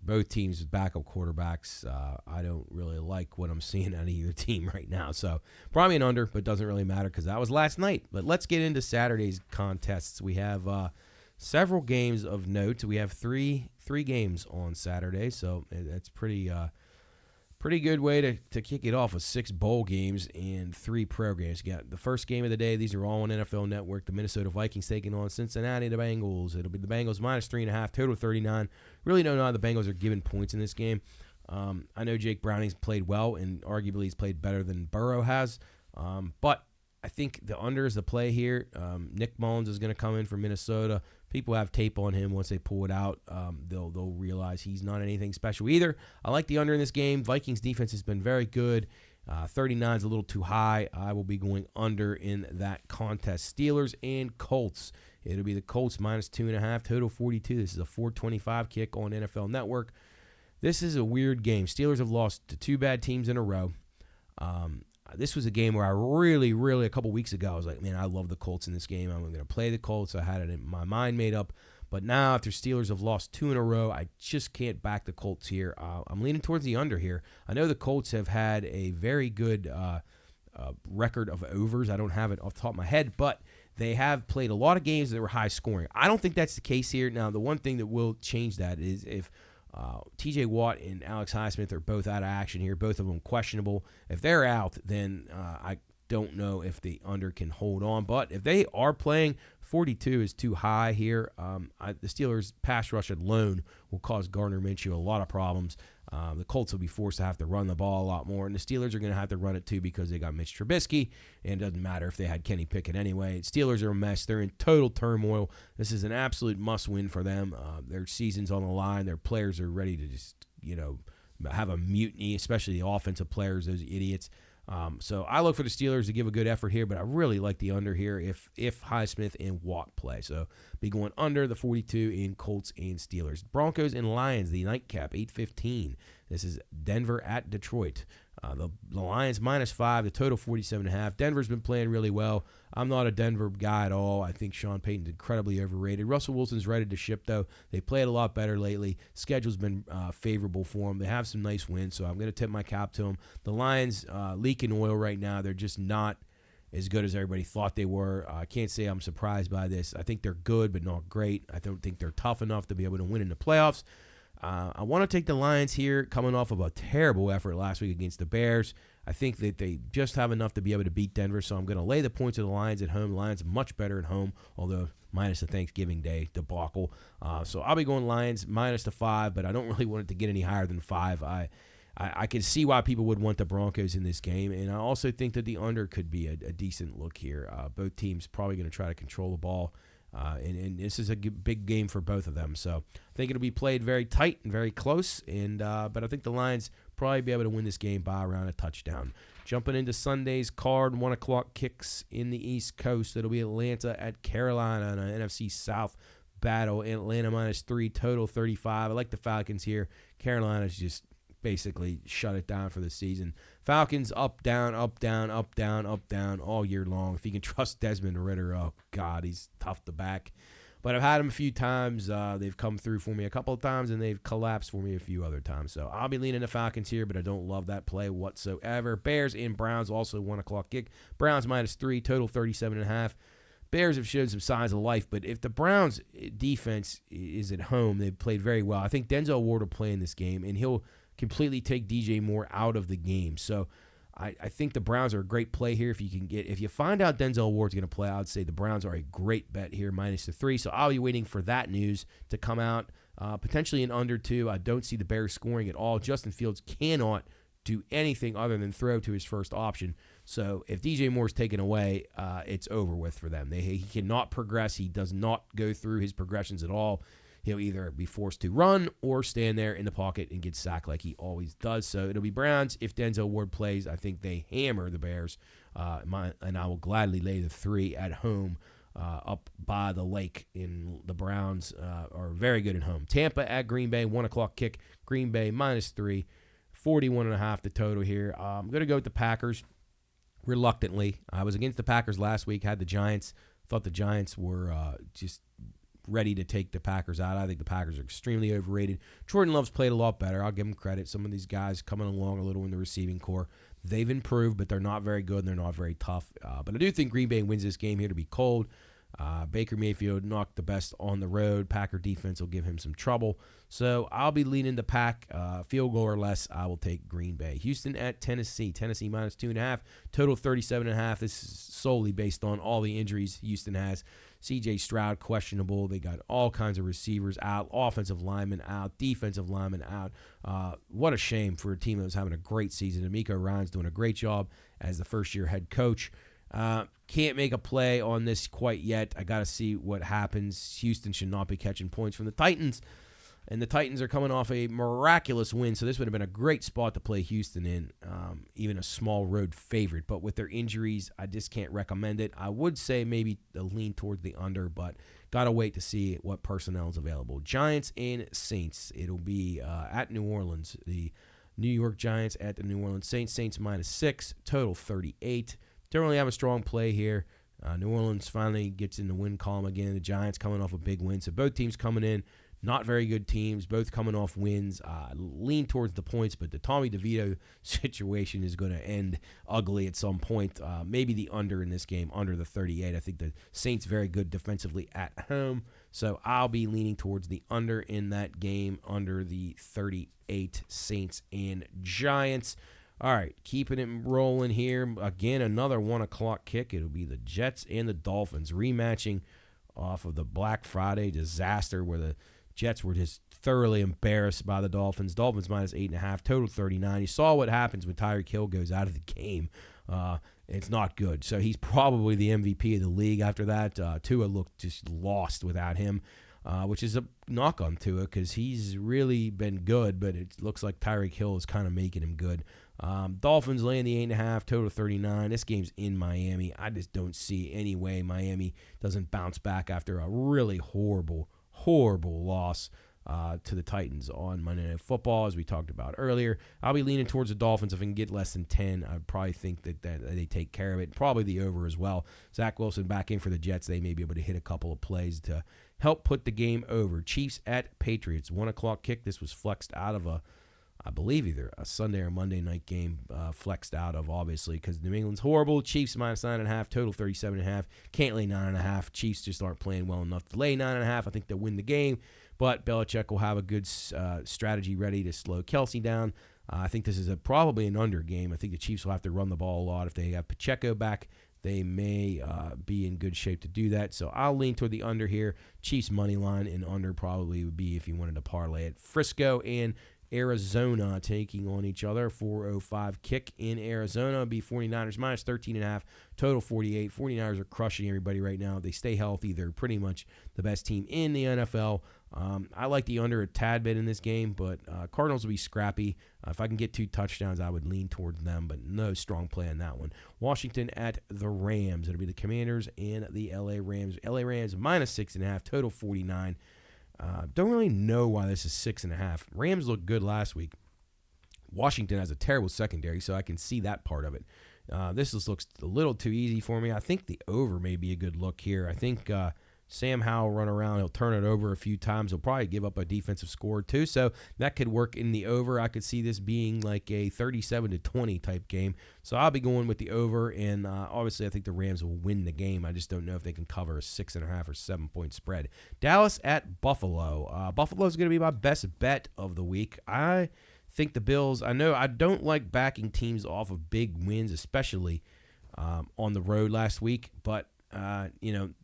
Speaker 1: Both teams with backup quarterbacks. I don't really like what I'm seeing out of either team right now. So probably an under, but doesn't really matter because that was last night. But let's get into Saturday's contests. We have several games of note. We have three games on Saturday, so that's pretty good way to kick it off with 6 bowl games and 3 pro games. You got the first game of the day. These are all on NFL Network. The Minnesota Vikings taking on Cincinnati, the Bengals. It'll be the Bengals minus 3.5, total 39. Really don't know how the Bengals are giving points in this game. I know Jake Browning's played well, and arguably he's played better than Burrow has. But I think the under is the play here. Nick Mullins is going to come in for Minnesota. People have tape on him. Once they pull it out, they'll realize he's not anything special either. I like the under in this game. Vikings defense has been very good. 39 is a little too high. I will be going under in that contest. Steelers and Colts. It'll be the Colts minus 2.5, total 42. This is a 425 kick on NFL Network. This is a weird game. Steelers have lost to 2 bad teams in a row. This was a game where I really, a couple weeks ago, I was like, man, I love the Colts in this game. I'm going to play the Colts. I had it in my mind made up. But now, after Steelers have lost 2 in a row, I just can't back the Colts here. I'm leaning towards the under here. I know the Colts have had a very good record of overs. I don't have it off the top of my head, but they have played a lot of games that were high scoring. I don't think that's the case here. Now, the one thing that will change that is if TJ Watt and Alex Highsmith are both out of action here, both of them questionable. If they're out, then I don't know if the under can hold on. But if they are playing, 42 is too high here. The Steelers' pass rush alone will cause Gardner Minshew a lot of problems. The Colts will be forced to have to run the ball a lot more, and the Steelers are going to have to run it too because they got Mitch Trubisky, and it doesn't matter if they had Kenny Pickett anyway. Steelers are a mess. They're in total turmoil. This is an absolute must-win for them. Their season's on the line. Their players are ready to just, have a mutiny, especially the offensive players, those idiots. So I look for the Steelers to give a good effort here, but I really like the under here if Highsmith and Watt play. So be going under the 42 in Colts and Steelers. Broncos and Lions, the nightcap, 8:15. This is Denver at Detroit. The Lions -5, the total 47.5. Denver's been playing really well. I'm not a Denver guy at all. I think Sean Payton's incredibly overrated. Russell Wilson's ready to ship, though. They played a lot better lately. Schedule's been favorable for them. They have some nice wins, so I'm going to tip my cap to them. The Lions leaking oil right now. They're just not as good as everybody thought they were. I can't say I'm surprised by this. I think they're good, but not great. I don't think they're tough enough to be able to win in the playoffs. I want to take the Lions here, coming off of a terrible effort last week against the Bears. I think that they just have enough to be able to beat Denver, so I'm going to lay the points of the Lions at home. The Lions are much better at home, although minus the Thanksgiving Day debacle. So I'll be going Lions -5, but I don't really want it to get any higher than 5. I can see why people would want the Broncos in this game, and I also think that the under could be a decent look here. Both teams probably going to try to control the ball. And this is a big game for both of them. So I think it'll be played very tight and very close. But I think the Lions probably be able to win this game by around a touchdown. Jumping into Sunday's card, 1 o'clock kicks in the East Coast. It'll be Atlanta at Carolina in an NFC South battle. Atlanta -3, total 35. I like the Falcons here. Carolina's just basically shut it down for the season. Falcons up, down, up, down, up, down, up, down all year long. If you can trust Desmond Ridder, oh, God, he's tough to back. But I've had him a few times. They've come through for me a couple of times, and they've collapsed for me a few other times. So I'll be leaning the Falcons here, but I don't love that play whatsoever. Bears and Browns, also 1 o'clock kick. Browns -3, total 37.5. Bears have shown some signs of life, but if the Browns' defense is at home, they've played very well. I think Denzel Ward will play in this game, and he'll completely take DJ Moore out of the game. So I think the Browns are a great play here. If you find out Denzel Ward's going to play, I would say the Browns are a great bet here, -3. So I'll be waiting for that news to come out, potentially an under 2. I don't see the Bears scoring at all. Justin Fields cannot do anything other than throw to his first option. So if DJ Moore's taken away, it's over with for them. He cannot progress. He does not go through his progressions at all. He'll either be forced to run or stand there in the pocket and get sacked like he always does. So it'll be Browns. If Denzel Ward plays, I think they hammer the Bears. And I will gladly lay the 3 at home up by the lake. In the Browns are very good at home. Tampa at Green Bay, 1 o'clock kick. Green Bay -3, 41.5 the total here. I'm going to go with the Packers reluctantly. I was against the Packers last week, had the Giants. Thought the Giants were just ready to take the Packers out. I think the Packers are extremely overrated. Jordan Love's played a lot better. I'll give him credit. Some of these guys coming along a little in the receiving core. They've improved, but they're not very good and they're not very tough. But I do think Green Bay wins this game here to be cold. Baker Mayfield knocked the best on the road. Packer defense will give him some trouble. So I'll be leaning the Pack. Field goal or less, I will take Green Bay. Houston at Tennessee. Tennessee -2.5. Total 37.5. This is solely based on all the injuries Houston has. C.J. Stroud, questionable. They got all kinds of receivers out, offensive linemen out, defensive linemen out. What a shame for a team that was having a great season. D'Amico Ryan's doing a great job as the first-year head coach. Can't make a play on this quite yet. I got to see what happens. Houston should not be catching points from the Titans. And the Titans are coming off a miraculous win, so this would have been a great spot to play Houston in, even a small road favorite. But with their injuries, I just can't recommend it. I would say maybe a lean towards the under, but got to wait to see what personnel is available. Giants and Saints. It'll be at New Orleans. The New York Giants at the New Orleans Saints. Saints -6, total 38. Don't really have a strong play here. New Orleans finally gets in the win column again. The Giants coming off a big win. So both teams coming in. Not very good teams, both coming off wins. Lean towards the points, but the Tommy DeVito situation is going to end ugly at some point. Maybe the under in this game, under the 38. I think the Saints very good defensively at home, so I'll be leaning towards the under in that game, under the 38. Saints and Giants. All right, keeping it rolling here. Again, another 1 o'clock kick. It'll be the Jets and the Dolphins rematching off of the Black Friday disaster where the Jets were just thoroughly embarrassed by the Dolphins. Dolphins -8.5, total 39. You saw what happens when Tyreek Hill goes out of the game. It's not good. So he's probably the MVP of the league after that. Tua looked just lost without him, which is a knock on Tua because he's really been good, but it looks like Tyreek Hill is kind of making him good. Dolphins laying the 8.5, total 39. This game's in Miami. I just don't see any way Miami doesn't bounce back after a really horrible loss. to the Titans on Monday Night Football, as we talked about earlier. I'll be leaning towards the Dolphins. If I can get less than 10, I probably think that they take care of it. Probably the over as well. Zach Wilson back in for the Jets. They may be able to hit a couple of plays to help put the game over. Chiefs at Patriots, 1 o'clock kick. This was flexed out of I believe either a Sunday or Monday night game, flexed out of, obviously, because New England's horrible. Chiefs minus 9.5, total 37.5. Can't lay 9.5. Chiefs just aren't playing well enough to lay 9.5. I think they'll win the game, but Belichick will have a good strategy ready to slow Kelsey down. I think this is probably an under game. I think the Chiefs will have to run the ball a lot. If they have Pacheco back, they may be in good shape to do that. So I'll lean toward the under here. Chiefs money line and under probably would be if you wanted to parlay it. Frisco and Arizona taking on each other. 4:05 kick in Arizona. It'll be 49ers minus 13.5. Total 48. 49ers are crushing everybody right now. If they stay healthy, they're pretty much the best team in the NFL. I like the under a tad bit in this game, but Cardinals will be scrappy. If I can get 2 touchdowns, I would lean towards them, but no strong play on that one. Washington at the Rams. It'll be the Commanders and the LA Rams. LA Rams minus 6.5. Total 49. Don't really know why this is 6.5. Rams looked good last week. Washington has a terrible secondary, so I can see that part of it. This looks a little too easy for me. I think the over may be a good look here. I think Sam Howell will run around. He'll turn it over a few times. He'll probably give up a defensive score too, so that could work in the over. I could see this being like a 37-20 type game. So I'll be going with the over, and obviously I think the Rams will win the game. I just don't know if they can cover a 6.5 or 7-point spread. Dallas at Buffalo. Buffalo's going to be my best bet of the week. I think the Bills, I know I don't like backing teams off of big wins, especially on the road last week, but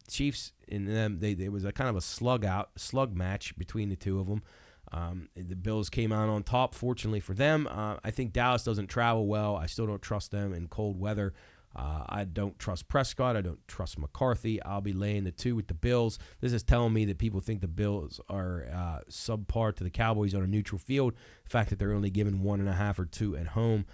Speaker 1: Chiefs and them, they was a kind of a slug match between the two of them. The Bills came out on top, fortunately for them. I think Dallas doesn't travel well. I still don't trust them in cold weather. I don't trust Prescott. I don't trust McCarthy. I'll be laying the 2 with the Bills. This is telling me that people think the Bills are subpar to the Cowboys on a neutral field. The fact that they're only given 1.5 or 2 at home.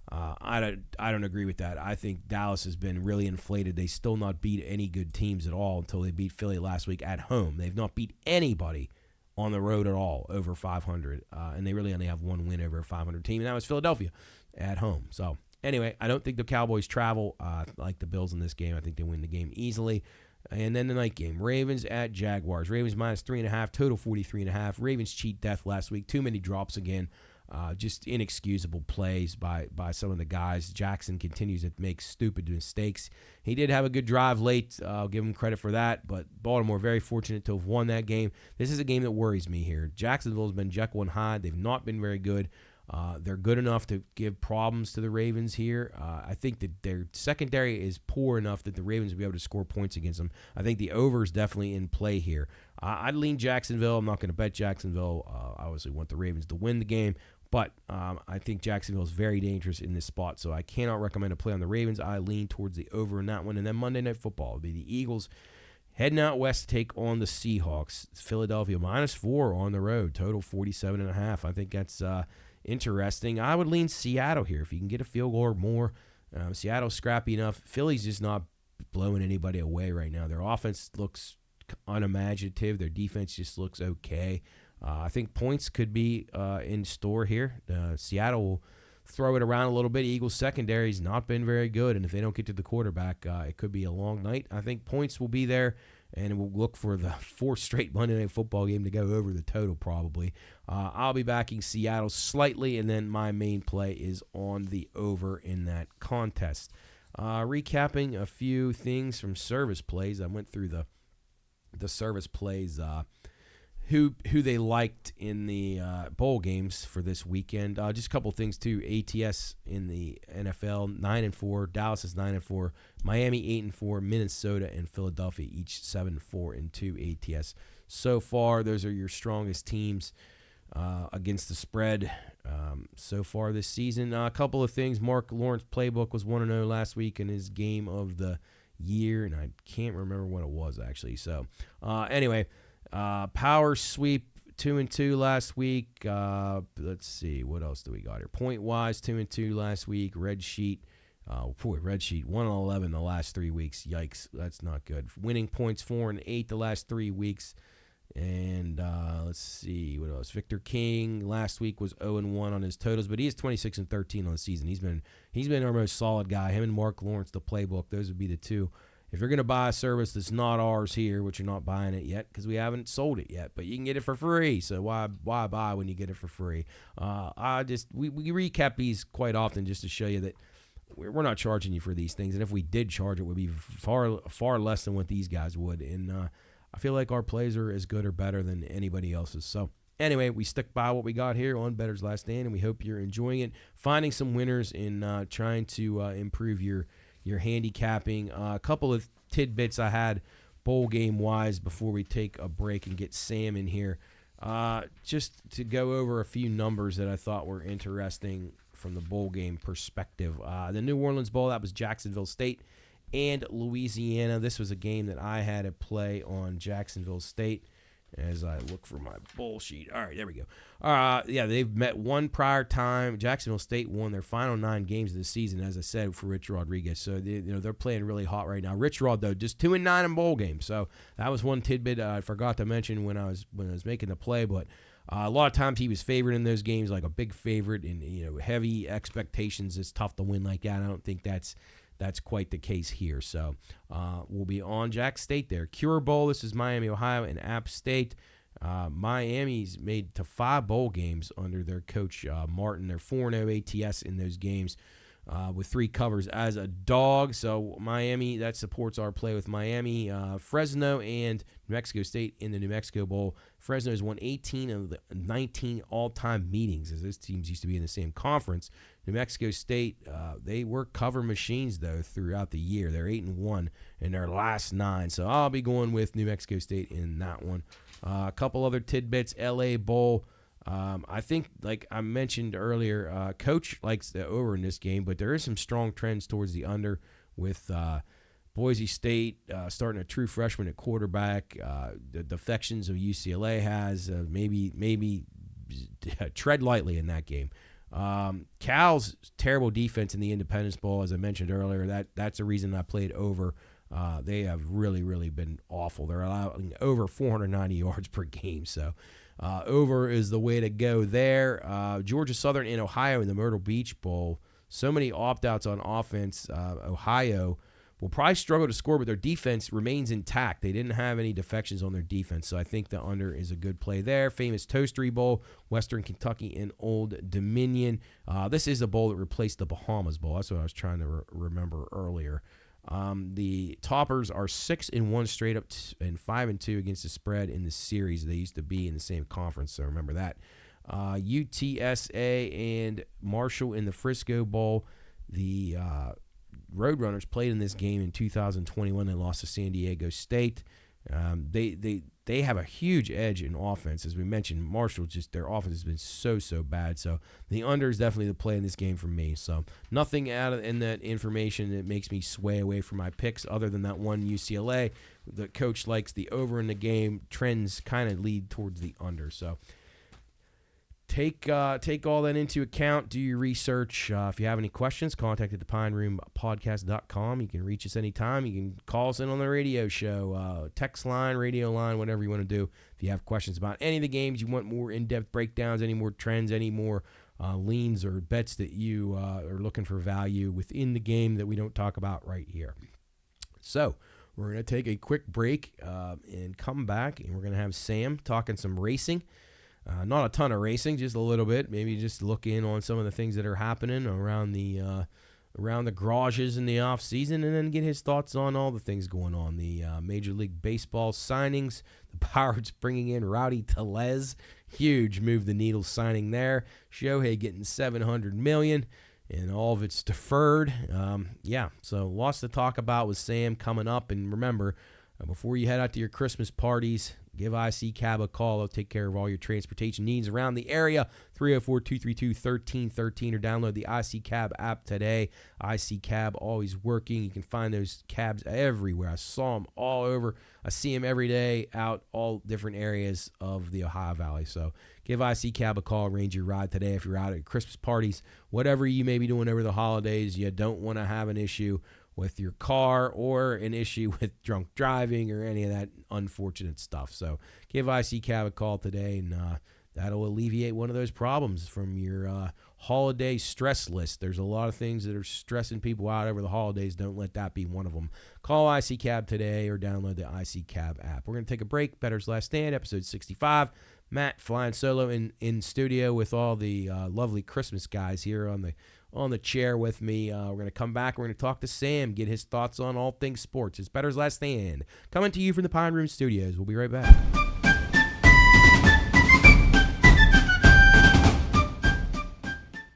Speaker 1: I don't agree with that. I think Dallas has been really inflated. They still not beat any good teams at all until they beat Philly last week at home. They've not beat anybody on the road at all over 500, and they really only have 1 win over a 500 team, and that was Philadelphia at home. So anyway, I don't think the Cowboys travel like the Bills in this game. I think they win the game easily. And then the night game, Ravens at Jaguars. Ravens minus 3.5, total 43.5. Ravens cheat death last week. Too many drops again. Just inexcusable plays by some of the guys. Jackson continues to make stupid mistakes. He did have a good drive late. I'll give him credit for that. But Baltimore very fortunate to have won that game. This is a game that worries me here. Jacksonville's been Jekyll and Hyde. They've not been very good. They're good enough to give problems to the Ravens here. I think that their secondary is poor enough that the Ravens will be able to score points against them. I think the over is definitely in play here. I'd lean Jacksonville. I'm not going to bet Jacksonville. I obviously want the Ravens to win the game. But I think Jacksonville is very dangerous in this spot, so I cannot recommend a play on the Ravens. I lean towards the over in that one. And then Monday Night Football will be the Eagles heading out west to take on the Seahawks. Philadelphia minus 4 on the road, total 47.5. I think that's interesting. I would lean Seattle here if you can get a field goal or more. Seattle's scrappy enough. Philly's just not blowing anybody away right now. Their offense looks unimaginative. Their defense just looks okay. I think points could be in store here. Seattle will throw it around a little bit. Eagles secondary's not been very good, and if they don't get to the quarterback, it could be a long night. I think points will be there, and we'll look for the 4th straight Monday Night Football game to go over the total probably. I'll be backing Seattle slightly, and then my main play is on the over in that contest. Recapping a few things from service plays. I went through the service plays, who they liked in the bowl games for this weekend. Just a couple things too. ATS in the NFL 9-4, Dallas is 9-4, Miami 8-4, Minnesota and Philadelphia each 7-4 and 2 ATS. So far, those are your strongest teams against the spread so far this season. A couple of things. Mark Lawrence playbook was 1-0 last week in his game of the year, and I can't remember what it was actually. So anyway. Power sweep 2-2 last week. Let's see, what else do we got here? Point wise 2-2 last week. Red sheet, red sheet 1-11 the last 3 weeks. Yikes, that's not good. Winning points 4-8 the last 3 weeks. And let's see what else. Victor King last week was 0-1 on his totals, but he is 26-13 on the season. He's been our most solid guy. Him and Mark Lawrence, the playbook, those would be the two. If you're going to buy a service that's not ours here, which you're not buying it yet because we haven't sold it yet, but you can get it for free. So why buy when you get it for free? We recap these quite often just to show you that we're not charging you for these things, and if we did charge, it would be far less than what these guys would. And I feel like our plays are as good or better than anybody else's. So anyway, we stick by what we got here on Bettor's Last Stand, and we hope you're enjoying it, finding some winners, and trying to improve your handicapping. A couple of tidbits I had bowl game wise before we take a break and get Sam in here. Just to go over a few numbers that I thought were interesting from the bowl game perspective. The New Orleans Bowl, that was Jacksonville State and Louisiana. This was a game that I had to play on Jacksonville State as I look for my bowl sheet. All right, there we go. They've met one prior time. Jacksonville State won their final 9 games of the season, as I said, for Rich Rodriguez. So they're playing really hot right now. Rich Rod, though, just 2-9 in bowl games. So that was one tidbit I forgot to mention when I was making the play. But a lot of times he was favored in those games, like a big favorite, and heavy expectations. It's tough to win like that. I don't think that's quite the case here. So we'll be on Jack State there. Cure Bowl, this is Miami, Ohio, and App State. Miami's made to 5 bowl games under their coach Martin. They're 4-0 ATS in those games with 3 covers as a dog. So Miami, that supports our play with Miami. Fresno and New Mexico State in the New Mexico Bowl. Fresno has won 18 of the 19 all-time meetings, as those teams used to be in the same conference. New Mexico State, they were cover machines, though, throughout the year. They're 8-1 in their last 9. So I'll be going with New Mexico State in that one. A couple other tidbits. LA Bowl. I think, like I mentioned earlier, Coach likes the over in this game, but there is some strong trends towards the under with Boise State starting a true freshman at quarterback. The defections of UCLA has maybe tread lightly in that game. Cal's terrible defense in the Independence Bowl, as I mentioned earlier, that's the reason I played over. They have really been awful. They're allowing over 490 yards per game, so over is the way to go there. Georgia Southern and Ohio in the Myrtle Beach Bowl. So many opt-outs on offense. Ohio will probably struggle to score, but their defense remains intact. They didn't have any defections on their defense, so I think the under is a good play there. Famous Toastery Bowl, Western Kentucky and Old Dominion. This is a bowl that replaced the Bahamas Bowl. That's what I was trying to remember earlier. The Toppers are 6-1 straight up and 5-2 against the spread in the series. They used to be in the same conference, so remember that. UTSA and Marshall in the Frisco Bowl. The Roadrunners played in this game in 2021. They lost to San Diego State. They have a huge edge in offense. As we mentioned, Marshall, just their offense has been so bad. So the under is definitely the play in this game for me. So nothing in that information that makes me sway away from my picks other than that one UCLA. The coach likes the over in the game. Trends kind of lead towards the under. So take all that into account. Do your research. If you have any questions, contact at thepineroompodcast.com. You can reach us anytime. You can call us in on the radio show, text line, radio line, whatever you want to do. If you have questions about any of the games, you want more in-depth breakdowns, any more trends, any more leans or bets that you are looking for value within the game that we don't talk about right here. So we're going to take a quick break and come back, and we're going to have Sam talking some racing. Not a ton of racing, just a little bit. Maybe just look in on some of the things that are happening around the garages in the off season, and then get his thoughts on all the things going on. The Major League Baseball signings, the Pirates bringing in Rowdy Tellez, huge move the needle signing there. Shohei getting $700 million, and all of it's deferred. So lots to talk about with Sam coming up. And remember, before you head out to your Christmas parties, give IC Cab a call. They'll take care of all your transportation needs around the area. 304-232-1313 or download the IC Cab app today. IC Cab always working. You can find those cabs everywhere. I saw them all over. I see them every day out all different areas of the Ohio Valley. So give IC Cab a call. Arrange your ride today if you're out at Christmas parties. Whatever you may be doing over the holidays, you don't want to have an issue with your car or an issue with drunk driving or any of that unfortunate stuff. So give IC Cab a call today, and that'll alleviate one of those problems from your holiday stress list. There's a lot of things that are stressing people out over the holidays. Don't let that be one of them. Call IC Cab today or download the IC Cab app. We're going to take a break. Bettor's Last Stand, episode 65. Matt flying solo in studio with all the lovely Christmas guys here on the chair with me. We're going to come back. We're going to talk to Sam, get his thoughts on all things sports. It's Bettor's Last Stand, coming to you from the Pine Room Studios. We'll be right back.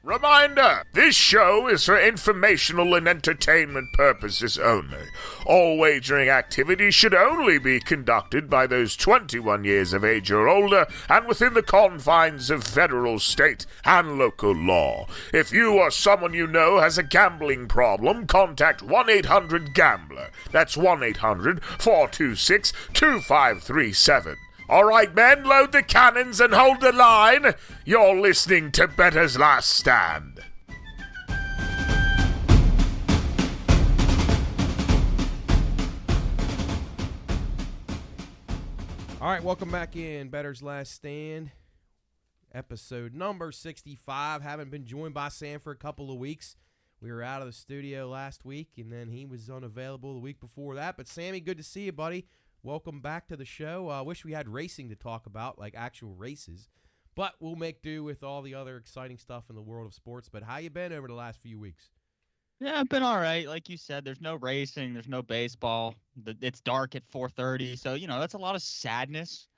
Speaker 2: Reminder, this show is for informational and entertainment purposes only. All wagering activities should only be conducted by those 21 years of age or older and within the confines of federal, state, and local law. If you or someone you know has a gambling problem, contact 1-800-GAMBLER. That's 1-800-426-2537. All right, men, load the cannons and hold the line. You're listening to Bettor's Last Stand.
Speaker 1: All right, welcome back in Bettor's Last Stand, episode number 65. Haven't been joined by Sam for a couple of weeks. We were out of the studio last week, and then he was unavailable the week before that. But, Sammy, good to see you, buddy. Welcome back to the show. I wish we had racing to talk about, like actual races. But we'll make do with all the other exciting stuff in the world of sports. But how you been over the last few weeks?
Speaker 3: Yeah, I've been all right. Like you said, there's no racing, there's no baseball. It's dark at 4:30, so that's a lot of sadness.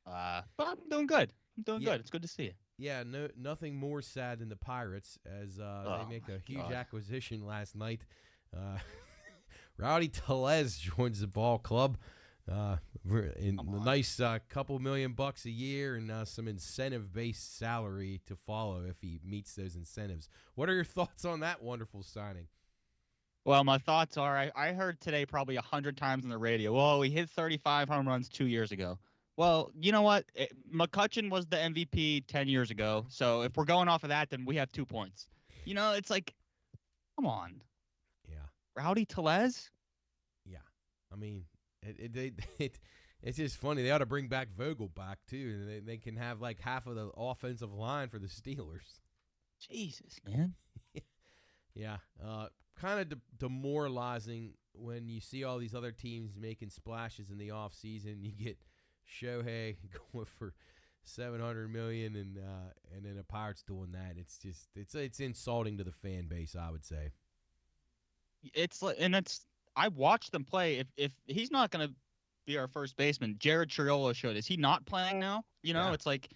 Speaker 3: But I'm doing good. Good. It's good to see you.
Speaker 1: Yeah, nothing more sad than the Pirates as they make a huge acquisition last night. Rowdy Tellez joins the ball club. In a nice couple $1 million a year and some incentive-based salary to follow if he meets those incentives. What are your thoughts on that wonderful signing?
Speaker 3: Well, my thoughts are I heard today probably 100 times on the radio, well, he hit 35 home runs 2 years ago. Well, you know what? McCutchen was the MVP 10 years ago, so if we're going off of that, then we have 2 points. It's like, come on.
Speaker 1: Yeah.
Speaker 3: Rowdy Tellez?
Speaker 1: Yeah. I mean, it's just funny. They ought to bring back Vogel back, too, and they can have like half of the offensive line for the Steelers.
Speaker 3: Jesus, man.
Speaker 1: Yeah. Kind of demoralizing when you see all these other teams making splashes in the offseason. You get Shohei going for $700 million and then the Pirates doing that. It's just it's insulting to the fan base, I would say. I watched them play. If he's not going to be our first baseman, Jared Triolo showed. Is he not playing now? It's like.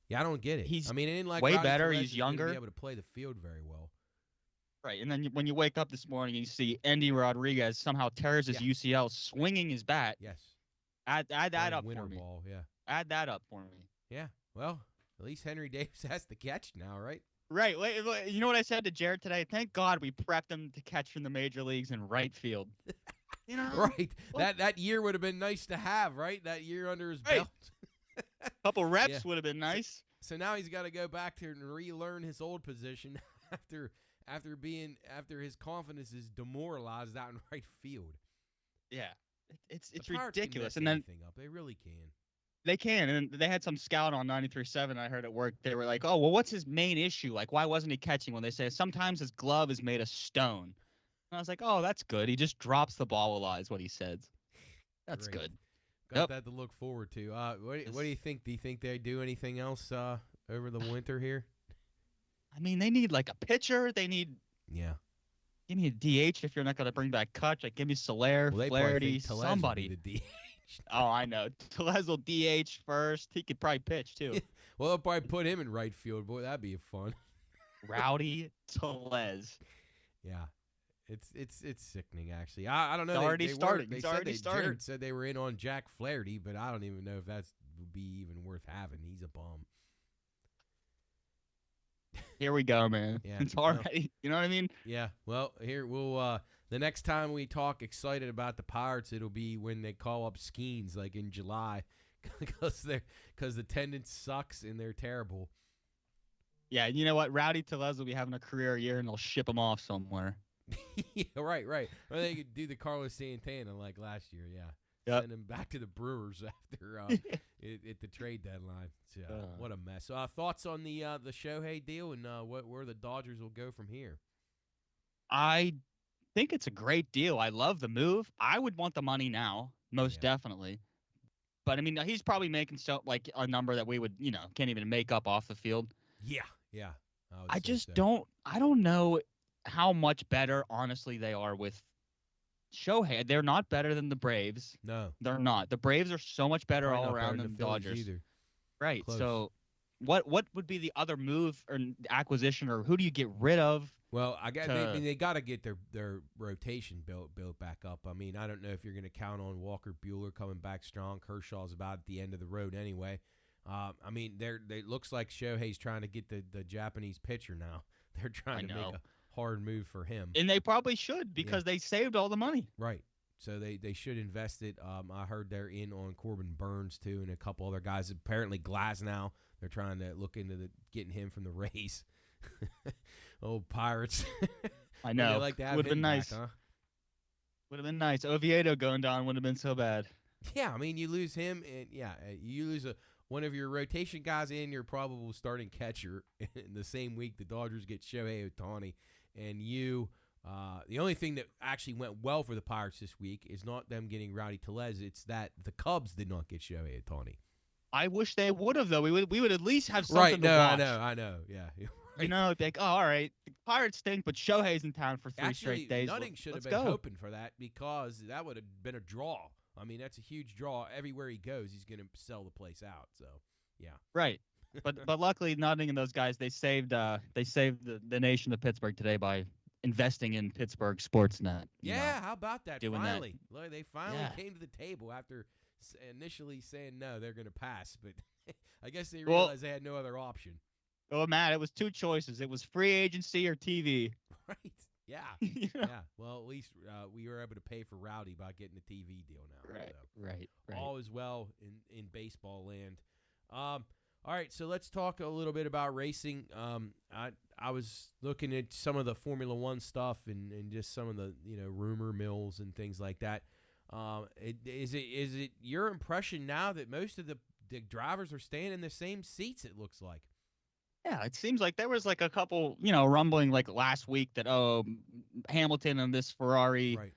Speaker 1: Yeah, I don't get it.
Speaker 3: He's
Speaker 1: it ain't like
Speaker 3: way
Speaker 1: Rowdy
Speaker 3: better.
Speaker 1: Tellez
Speaker 3: He's younger.
Speaker 1: Be able to play the field very well.
Speaker 3: Right, and then when you wake up this morning and you see Andy Rodriguez somehow tears his UCL swinging his bat.
Speaker 1: Yes.
Speaker 3: Add that up
Speaker 1: winter
Speaker 3: for me.
Speaker 1: Ball, yeah.
Speaker 3: Add that up for me.
Speaker 1: Yeah. Well, at least Henry Davis has to catch now, right?
Speaker 3: Right. You know what I said to Jared today? Thank God we prepped him to catch from the major leagues in right field.
Speaker 1: Right. Well, that year would have been nice to have, right? That year under his belt.
Speaker 3: A couple reps would have been nice.
Speaker 1: So now he's got to go back to and relearn his old position after his confidence is demoralized out in right field.
Speaker 3: Yeah. It's
Speaker 1: Pirates
Speaker 3: ridiculous.
Speaker 1: Can mess anything up. They really can.
Speaker 3: They can, and they had some scout on 93.7 I heard at work. They were like, oh, well, what's his main issue? Like, why wasn't he catching? When they say sometimes his glove is made of stone. And I was like, oh, that's good. He just drops the ball a lot is what he said. That's
Speaker 1: Great.
Speaker 3: Good.
Speaker 1: Got that to look forward to. What do you think? Do you think they do anything else over the winter here?
Speaker 3: I mean, they need like a pitcher. They need give me a DH if you're not going to bring back Kutch. Like, give me Soler, Flaherty, somebody.
Speaker 1: The DH.
Speaker 3: Oh, I know. Tellez will DH first. He could probably pitch, too.
Speaker 1: Well, they'll probably put him in right field. Boy, that'd be fun.
Speaker 3: Rowdy Tellez.
Speaker 1: Yeah. It's sickening, actually. I don't know.
Speaker 3: It's already started.
Speaker 1: Jared said they were in on Jack Flaherty, but I don't even know if that would be even worth having. He's a bum.
Speaker 3: Here we go, man.
Speaker 1: Yeah,
Speaker 3: it's already. You know what I mean?
Speaker 1: Yeah. Well, here we'll. The next time we talk excited about the Pirates, it'll be when they call up Skeens, like in July, because the attendance sucks and they're terrible.
Speaker 3: Yeah, and you know what? Rowdy Tellez will be having a career year, and they'll ship him off somewhere.
Speaker 1: Yeah, right. Or they could do the Carlos Santana like last year. Yeah.
Speaker 3: Yep.
Speaker 1: Send him back to the Brewers after at the trade deadline. So, what a mess. Thoughts on the Shohei deal and where the Dodgers will go from here?
Speaker 3: I think it's a great deal. I love the move. I would want the money now, most definitely. But I mean, he's probably making a number that we would, can't even make up off the field.
Speaker 1: Yeah.
Speaker 3: I just don't. I don't know how much better, honestly, they are with Shohei. They're not better than the Braves.
Speaker 1: No,
Speaker 3: they're not. The Braves are so much better all around than the Dodgers.
Speaker 1: Either.
Speaker 3: Right.
Speaker 1: Close.
Speaker 3: So, what would be the other move or acquisition, or who do you get rid of?
Speaker 1: Well, they got to get their rotation built back up. I mean, I don't know if you're going to count on Walker Buehler coming back strong. Kershaw's about at the end of the road anyway. I mean, it looks like Shohei's trying to get the Japanese pitcher now. They're trying to make a hard move for him.
Speaker 3: And they probably should because they saved all the money.
Speaker 1: Right. So they should invest it. I heard they're in on Corbin Burns, too, and a couple other guys. Apparently Glasnow, they're trying to look into getting him from the Rays. Old Pirates.
Speaker 3: I know.
Speaker 1: Like would
Speaker 3: have been nice.
Speaker 1: Back, huh?
Speaker 3: Would have been nice. Oviedo going down would have been so bad.
Speaker 1: Yeah, I mean, you lose him, and you lose one of your rotation guys and your probable starting catcher in the same week. The Dodgers get Shohei Ohtani, and the only thing that actually went well for the Pirates this week is not them getting Rowdy Tellez. It's that the Cubs did not get Shohei Ohtani.
Speaker 3: I wish they would have, though. We would at least have something to watch.
Speaker 1: I know. Yeah.
Speaker 3: Right. Like, all right, the Pirates stink, but Shohei's in town for three straight days.
Speaker 1: Nutting should have been hoping for that because that would have been a draw. I mean, that's a huge draw. Everywhere he goes, he's going to sell the place out. So, yeah.
Speaker 3: Right. But luckily, Nutting and those guys, they saved the nation of Pittsburgh today by investing in Pittsburgh Sportsnet.
Speaker 1: Yeah, how about that? Finally.
Speaker 3: That.
Speaker 1: They finally came to the table after initially saying no, they're going to pass. But I guess they realized they had no other option.
Speaker 3: Oh, Matt, it was two choices. It was free agency or TV.
Speaker 1: Right. Yeah. Yeah. Well, at least we were able to pay for Rowdy by getting the TV deal now.
Speaker 3: Right.
Speaker 1: So.
Speaker 3: Right.
Speaker 1: All is well in baseball land. All right, so let's talk a little bit about racing. I was looking at some of the Formula One stuff and just some of the rumor mills and things like that. Is it your impression now that most of the drivers are staying in the same seats? It looks like.
Speaker 3: Yeah, it seems like there was like a couple, rumbling like last week that Hamilton and this Ferrari,
Speaker 1: right.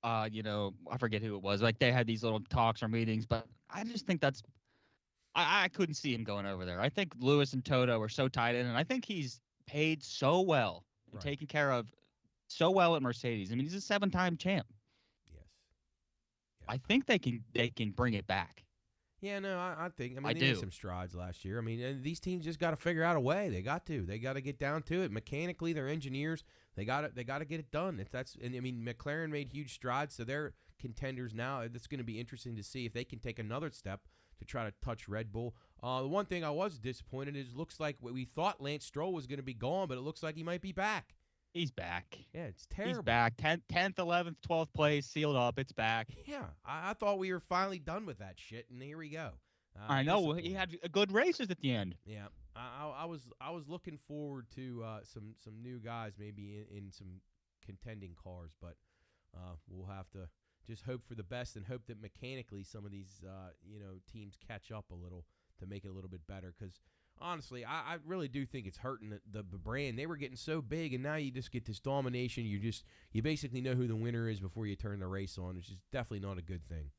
Speaker 3: I forget who it was. Like they had these little talks or meetings, but I just think that's. I couldn't see him going over there. I think Lewis and Toto are so tied in, and I think he's paid so well and taken care of so well at Mercedes. I mean, he's a 7-time champ.
Speaker 1: Yes.
Speaker 3: Yeah. I think they can bring it back.
Speaker 1: Yeah, no, I think. I mean,
Speaker 3: they
Speaker 1: made some strides last year. I mean, and these teams just got to figure out a way. They got to get down to it. Mechanically, they're engineers. They got to get it done. And I mean, McLaren made huge strides, so they're contenders now. It's going to be interesting to see if they can take another step to try to touch Red Bull. The one thing I was disappointed is looks like we thought Lance Stroll was going to be gone, but it looks like he might be back.
Speaker 3: He's back.
Speaker 1: Yeah, it's terrible.
Speaker 3: He's back. 10th, 11th, 12th place, sealed up. It's back.
Speaker 1: Yeah, I thought we were finally done with that shit, and here we go.
Speaker 3: I know. He had good races at the end.
Speaker 1: Yeah, I was looking forward to some new guys maybe in some contending cars, but we'll have to just hope for the best and hope that mechanically some of these teams catch up a little to make it a little bit better. Because honestly, I really do think it's hurting the brand. They were getting so big, and now you just get this domination. You basically know who the winner is before you turn the race on, which is definitely not a good thing.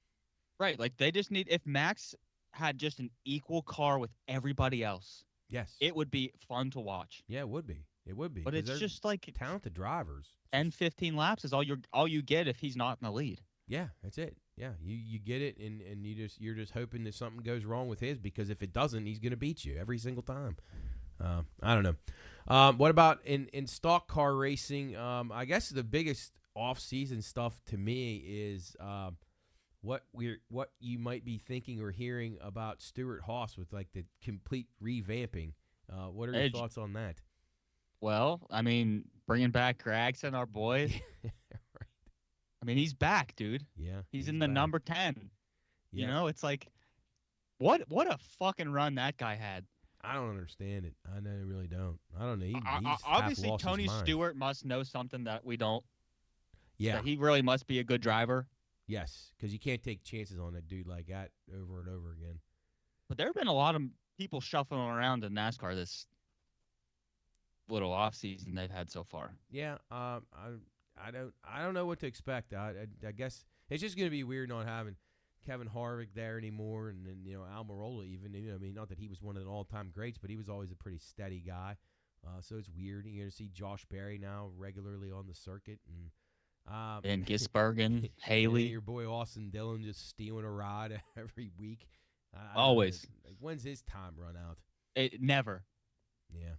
Speaker 3: Right, like they just need if Max had just an equal car with everybody else.
Speaker 1: Yes,
Speaker 3: it would be fun to watch.
Speaker 1: Yeah, it would be. It would be.
Speaker 3: But it's just like
Speaker 1: talented drivers.
Speaker 3: 10-15 laps is all you get if he's not in the lead.
Speaker 1: Yeah, that's it. Yeah, you get it, and you're just hoping that something goes wrong with his, because if it doesn't, he's going to beat you every single time. I don't know. What about in stock car racing? I guess the biggest off-season stuff to me is what you might be thinking or hearing about Stewart Haas with like the complete revamping. What are your thoughts on that?
Speaker 3: Well, I mean, bringing back Gregson, our boy.
Speaker 1: Right.
Speaker 3: I mean, he's back, dude.
Speaker 1: Yeah.
Speaker 3: He's in the
Speaker 1: back.
Speaker 3: number 10.
Speaker 1: Yeah.
Speaker 3: You know, it's like, what a fucking run that guy had.
Speaker 1: I don't understand it. I really don't. I don't know. He's
Speaker 3: Obviously,
Speaker 1: half lost
Speaker 3: Tony
Speaker 1: his mind.
Speaker 3: Stewart must know something that we don't.
Speaker 1: Yeah.
Speaker 3: That he really must be a good driver.
Speaker 1: Yes, because you can't take chances on a dude like that over and over again.
Speaker 3: But there have been a lot of people shuffling around in NASCAR this little off season they've had so far.
Speaker 1: Yeah, I don't know what to expect. I guess it's just going to be weird not having Kevin Harvick there anymore, and then Almirola even. I mean, not that he was one of the all-time greats, but he was always a pretty steady guy. So it's weird. You're going to see Josh Berry now regularly on the circuit, and
Speaker 3: Gisbergen, Haley,
Speaker 1: and your boy Austin Dillon just stealing a ride every week.
Speaker 3: Always.
Speaker 1: Like, when's his time run out?
Speaker 3: Never.
Speaker 1: Yeah,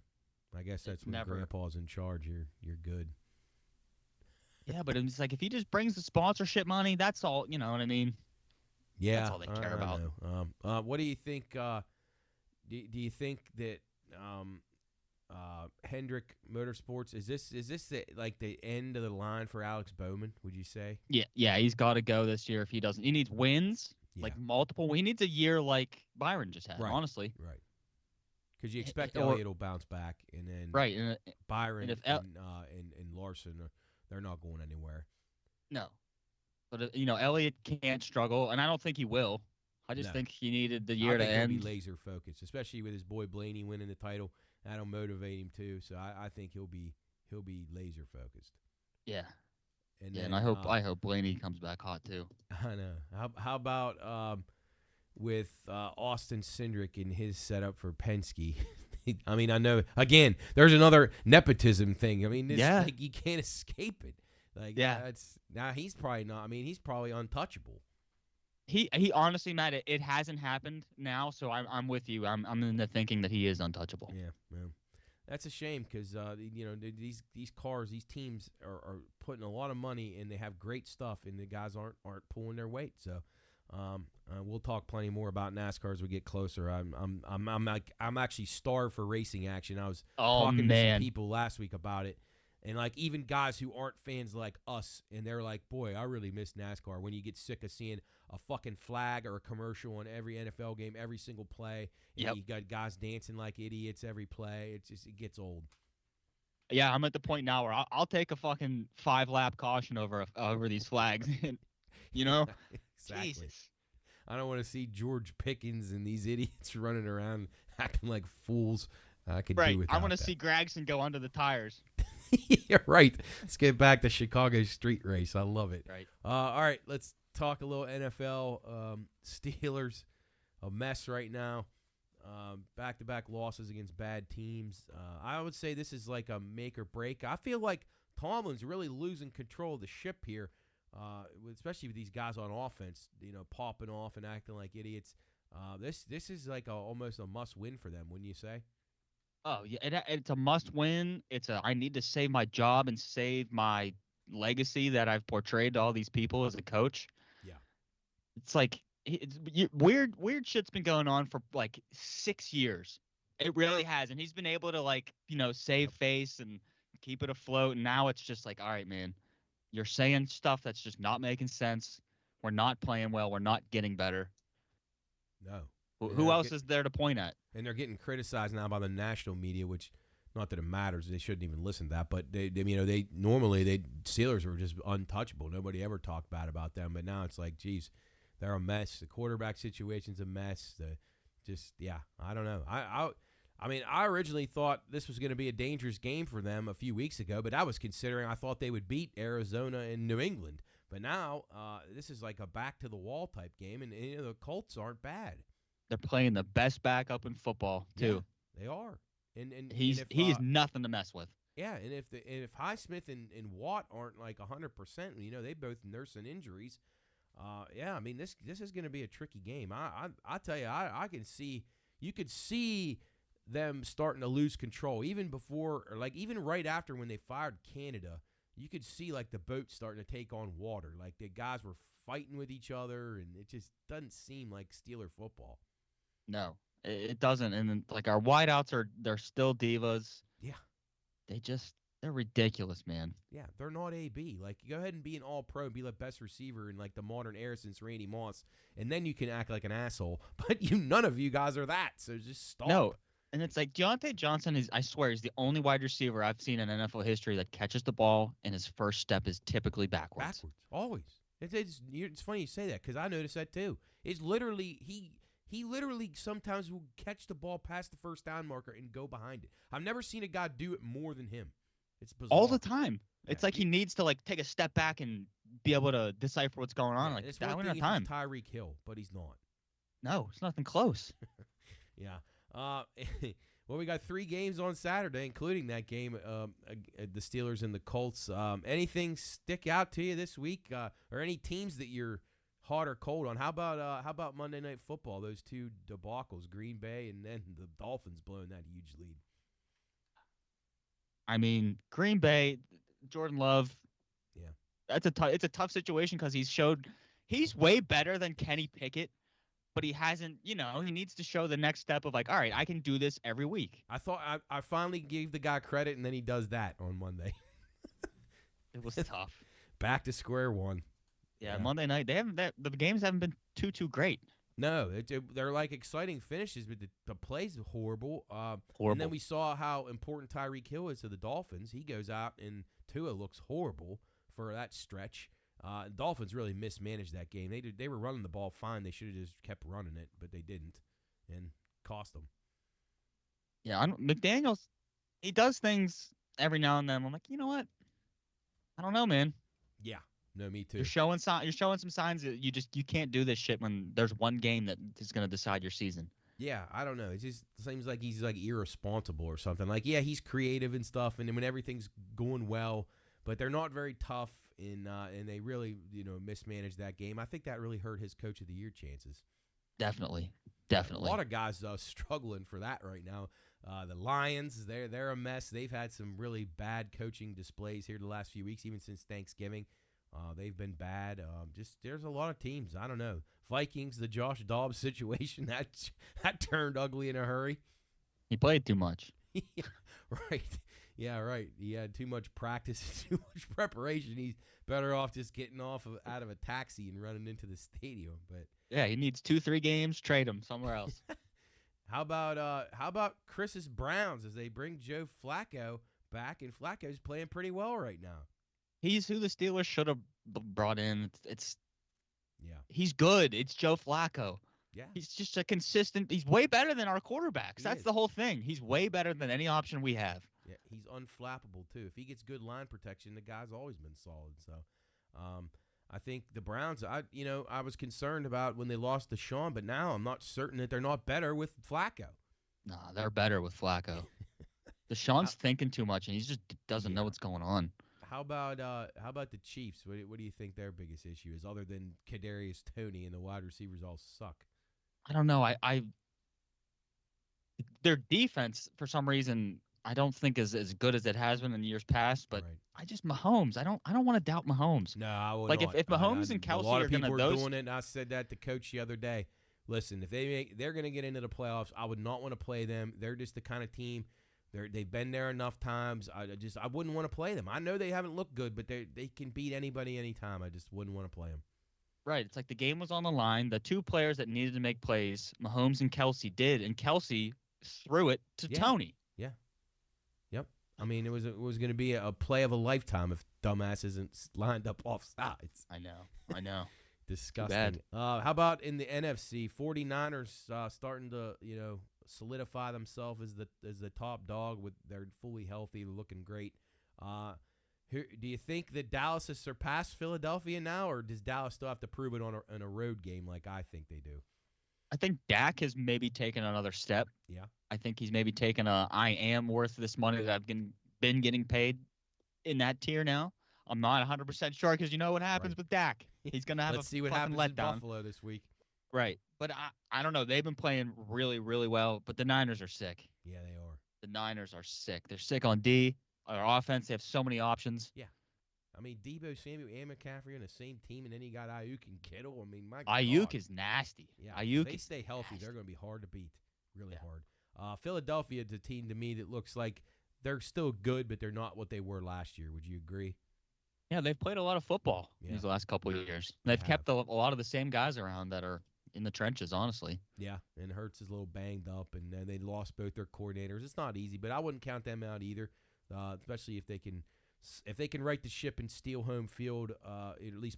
Speaker 1: I guess that's when
Speaker 3: Never.
Speaker 1: Grandpa's in charge. You're good.
Speaker 3: Yeah, but it's like if he just brings the sponsorship money, that's all. You know what I mean?
Speaker 1: Yeah,
Speaker 3: that's all they care about.
Speaker 1: Know. What do you think? Do you think that Hendrick Motorsports is this the end of the line for Alex Bowman? Would you say?
Speaker 3: Yeah, he's got to go this year if he doesn't. He needs wins,
Speaker 1: Yeah.
Speaker 3: like multiple. He needs a year like Byron just had.
Speaker 1: Right.
Speaker 3: Honestly,
Speaker 1: Right. Because you expect Elliott will bounce back, and then
Speaker 3: right, and
Speaker 1: Byron
Speaker 3: and
Speaker 1: and Larson, they're not going anywhere.
Speaker 3: no, but Elliott can't struggle, and I don't think he will. I just think he needed the year to end.
Speaker 1: He'll be laser focused, especially with his boy Blaney winning the title. That'll motivate him too. So I think he'll be laser focused.
Speaker 3: Yeah.
Speaker 1: And
Speaker 3: and I hope Blaney comes back hot too.
Speaker 1: I know. How about with Austin Cindric and his setup for Penske? I mean, I know again. There's another nepotism thing. I mean, like, you can't escape it. Like, he's probably not. I mean, he's probably untouchable.
Speaker 3: He honestly, Matt, it hasn't happened now, so I'm with you. I'm in the thinking that he is untouchable.
Speaker 1: Yeah, well, that's a shame because these cars, these teams are putting a lot of money and they have great stuff, and the guys aren't pulling their weight. So we'll talk plenty more about NASCAR as we get closer. I'm actually starved for racing action. I was talking to some people last week about it. And, like, even guys who aren't fans like us, and they're like, boy, I really miss NASCAR. When you get sick of seeing a fucking flag or a commercial on every NFL game, every single play, and you got guys dancing like idiots every play, it gets old.
Speaker 3: Yeah, I'm at the point now where I'll take a fucking 5-lap caution over these flags.
Speaker 1: Exactly.
Speaker 3: Jesus.
Speaker 1: I don't want to see George Pickens and these idiots running around acting like fools. I could do without
Speaker 3: I want to
Speaker 1: that.
Speaker 3: see Gragson go under the tires.
Speaker 1: Yeah, right. Let's get back to Chicago street race. I love it.
Speaker 3: Right.
Speaker 1: All right, let's talk a little NFL. Steelers, a mess right now. Back-to-back losses against bad teams. I would say this is like a make or break. I feel like Tomlin's really losing control of the ship here, especially with these guys on offense, popping off and acting like idiots. This is like almost a must-win for them, wouldn't you say?
Speaker 3: Oh, yeah, it's a must-win. I need to save my job and save my legacy that I've portrayed to all these people as a coach.
Speaker 1: Yeah.
Speaker 3: It's like weird shit's been going on for like 6 years. It really has, and he's been able to save face and keep it afloat. And now it's just like, all right, man, you're saying stuff that's just not making sense. We're not playing well. We're not getting better.
Speaker 1: No.
Speaker 3: Who else is there to point at?
Speaker 1: And they're getting criticized now by the national media, which, not that it matters, they shouldn't even listen to that. But they Steelers were just untouchable. Nobody ever talked bad about them. But now it's like, geez, they're a mess. The quarterback situation's a mess. I don't know. I mean, I originally thought this was going to be a dangerous game for them a few weeks ago, but I was considering I thought they would beat Arizona and New England. But now this is like a back to the wall type game, and the Colts aren't bad.
Speaker 3: They're playing the best backup in football too.
Speaker 1: Yeah, they are, and
Speaker 3: he's nothing to mess with.
Speaker 1: Yeah, and if Highsmith and Watt aren't like 100%, they both nursing injuries. I mean this is going to be a tricky game. I tell you, I can see you could see them starting to lose control even before, or like even right after when they fired Canada. You could see like the boat starting to take on water. Like the guys were fighting with each other, and it just doesn't seem like Steeler football.
Speaker 3: No, it doesn't. And then, like, our wideouts they're still divas.
Speaker 1: Yeah.
Speaker 3: They're ridiculous, man.
Speaker 1: Yeah, they're not AB. Like, go ahead and be an all-pro and be the best receiver in, like, the modern era since Randy Moss, and then you can act like an asshole. But none of you guys are that, so just stop.
Speaker 3: No, And it's like Deontay Johnson I swear, he's the only wide receiver I've seen in NFL history that catches the ball and his first step is typically backwards.
Speaker 1: Backwards, always. It's funny you say that because I noticed that too. It's literally he literally sometimes will catch the ball past the first down marker and go behind it. I've never seen a guy do it more than him. It's bizarre.
Speaker 3: All the time.
Speaker 1: Yeah.
Speaker 3: It's like he needs to take a step back and be able to decipher what's going on.
Speaker 1: Yeah,
Speaker 3: like
Speaker 1: it's
Speaker 3: that
Speaker 1: one
Speaker 3: one
Speaker 1: thing
Speaker 3: at a
Speaker 1: if he's
Speaker 3: time.
Speaker 1: Tyreek Hill, but he's not.
Speaker 3: No, it's nothing close.
Speaker 1: Yeah. Well, we got 3 games on Saturday, including that game, the Steelers and the Colts. Anything stick out to you this week, or any teams that you're hot or cold on? How about Monday Night Football? Those 2 debacles, Green Bay and then the Dolphins blowing that huge lead.
Speaker 3: I mean, Green Bay, Jordan Love.
Speaker 1: Yeah,
Speaker 3: it's a tough situation because he's way better than Kenny Pickett. But he hasn't, he needs to show the next step of all right, I can do this every week.
Speaker 1: I thought I finally gave the guy credit, and then he does that on Monday.
Speaker 3: It was tough.
Speaker 1: Back to square one.
Speaker 3: Yeah, Monday night the games haven't been too great.
Speaker 1: No, they're like exciting finishes, but the play's horrible.
Speaker 3: Horrible.
Speaker 1: And then we saw how important Tyreek Hill is to the Dolphins. He goes out, and Tua looks horrible for that stretch. Dolphins really mismanaged that game. They were running the ball fine. They should have just kept running it, but they didn't, and cost them.
Speaker 3: Yeah, McDaniels, he does things every now and then. I'm like, you know what? I don't know, man.
Speaker 1: Yeah, no, me too.
Speaker 3: You're showing some signs that you can't do this shit when there's one game that is going to decide your season.
Speaker 1: Yeah, I don't know. It just seems like he's irresponsible or something. Yeah, he's creative and stuff, and when everything's going well, but they're not very tough. And they really, mismanaged that game. I think that really hurt his Coach of the Year chances.
Speaker 3: Definitely.
Speaker 1: A lot of guys struggling for that right now. The Lions, they're a mess. They've had some really bad coaching displays here the last few weeks, even since Thanksgiving. They've been bad. There's a lot of teams. I don't know. Vikings, the Josh Dobbs situation, that turned ugly in a hurry.
Speaker 3: He played too much.
Speaker 1: Yeah, right. Yeah, right. He had too much practice, too much preparation. He's better off just getting out of a taxi and running into the stadium. But
Speaker 3: yeah, he needs 2-3 games. Trade him somewhere else.
Speaker 1: How about Chris's Browns as they bring Joe Flacco back, and Flacco's playing pretty well right now.
Speaker 3: He's who the Steelers should have brought in.
Speaker 1: Yeah.
Speaker 3: He's good. It's Joe Flacco.
Speaker 1: Yeah.
Speaker 3: He's just a consistent. He's way better than our quarterbacks. That's the whole thing. He's way better than any option we have.
Speaker 1: Yeah, he's unflappable too. If he gets good line protection, the guy's always been solid. So, I think the Browns. I was concerned about when they lost to Sean, but now I'm not certain that they're not better with Flacco.
Speaker 3: Nah, they're better with Flacco. Deshaun's thinking too much, and he just doesn't know what's going on.
Speaker 1: How about the Chiefs? What do you think their biggest issue is, other than Kadarius Toney and the wide receivers all suck?
Speaker 3: I don't know. Their defense for some reason I don't think is as good as it has been in years past. But Mahomes. I don't want to doubt Mahomes.
Speaker 1: No, I would
Speaker 3: not. If Mahomes and Kelsey
Speaker 1: are going to
Speaker 3: doing
Speaker 1: it, and I said that to Coach the other day. Listen, if they're going to get into the playoffs, I would not want to play them. They're just the kind of team. They've been there enough times. I wouldn't want to play them. I know they haven't looked good, but they can beat anybody anytime. I just wouldn't want to play them. Right.
Speaker 3: It's like the game was on the line. The 2 players that needed to make plays, Mahomes and Kelsey did, and Kelsey threw it to Toney.
Speaker 1: Yeah. Yep. I mean, it was going to be a play of a lifetime if dumbass isn't lined up off sides.
Speaker 3: I know.
Speaker 1: Disgusting. How about in the NFC? 49ers starting to, solidify themselves as the top dog. They're fully healthy, looking great. Do you think that Dallas has surpassed Philadelphia now, or does Dallas still have to prove it on a road game like I think they do?
Speaker 3: I think Dak has maybe taken another step.
Speaker 1: Yeah.
Speaker 3: I think he's maybe taken I am worth this money that I've been getting paid in that tier now. I'm not 100% sure because you know what happens with Dak. He's going to have
Speaker 1: Let's see what happens in Buffalo this week.
Speaker 3: Right. But I don't know. They've been playing really, really well, but the Niners are sick.
Speaker 1: Yeah, they are.
Speaker 3: The Niners are sick. They're sick on D. Our offense, they have so many options.
Speaker 1: Yeah. I mean, Debo Samuel and McCaffrey on the same team, and then you got Ayuk and Kittle. I mean, my
Speaker 3: Ayuk
Speaker 1: God.
Speaker 3: Is nasty.
Speaker 1: Yeah,
Speaker 3: Ayuk
Speaker 1: if they stay healthy, they're going to be hard to beat, really hard. Philadelphia is a team to me that looks like they're still good, but they're not what they were last year. Would you agree?
Speaker 3: Yeah, they've played a lot of football these last couple of years. They've kept a lot of the same guys around that are in the trenches, honestly.
Speaker 1: Yeah, and Hurts is a little banged up, and then they lost both their coordinators. It's not easy, but I wouldn't count them out either, especially if they can right the ship and steal home field, at least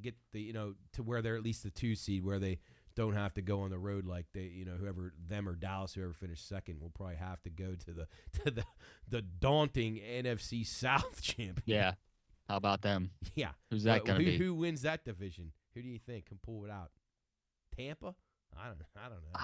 Speaker 1: get the to where they're at least the 2 seed, where they don't have to go on the road like whoever them or Dallas, whoever finished second, will probably have to go to the daunting NFC South champion.
Speaker 3: Yeah, how about them?
Speaker 1: Yeah,
Speaker 3: who's that going to be?
Speaker 1: Who wins that division? Who do you think can pull it out? Tampa? I don't know.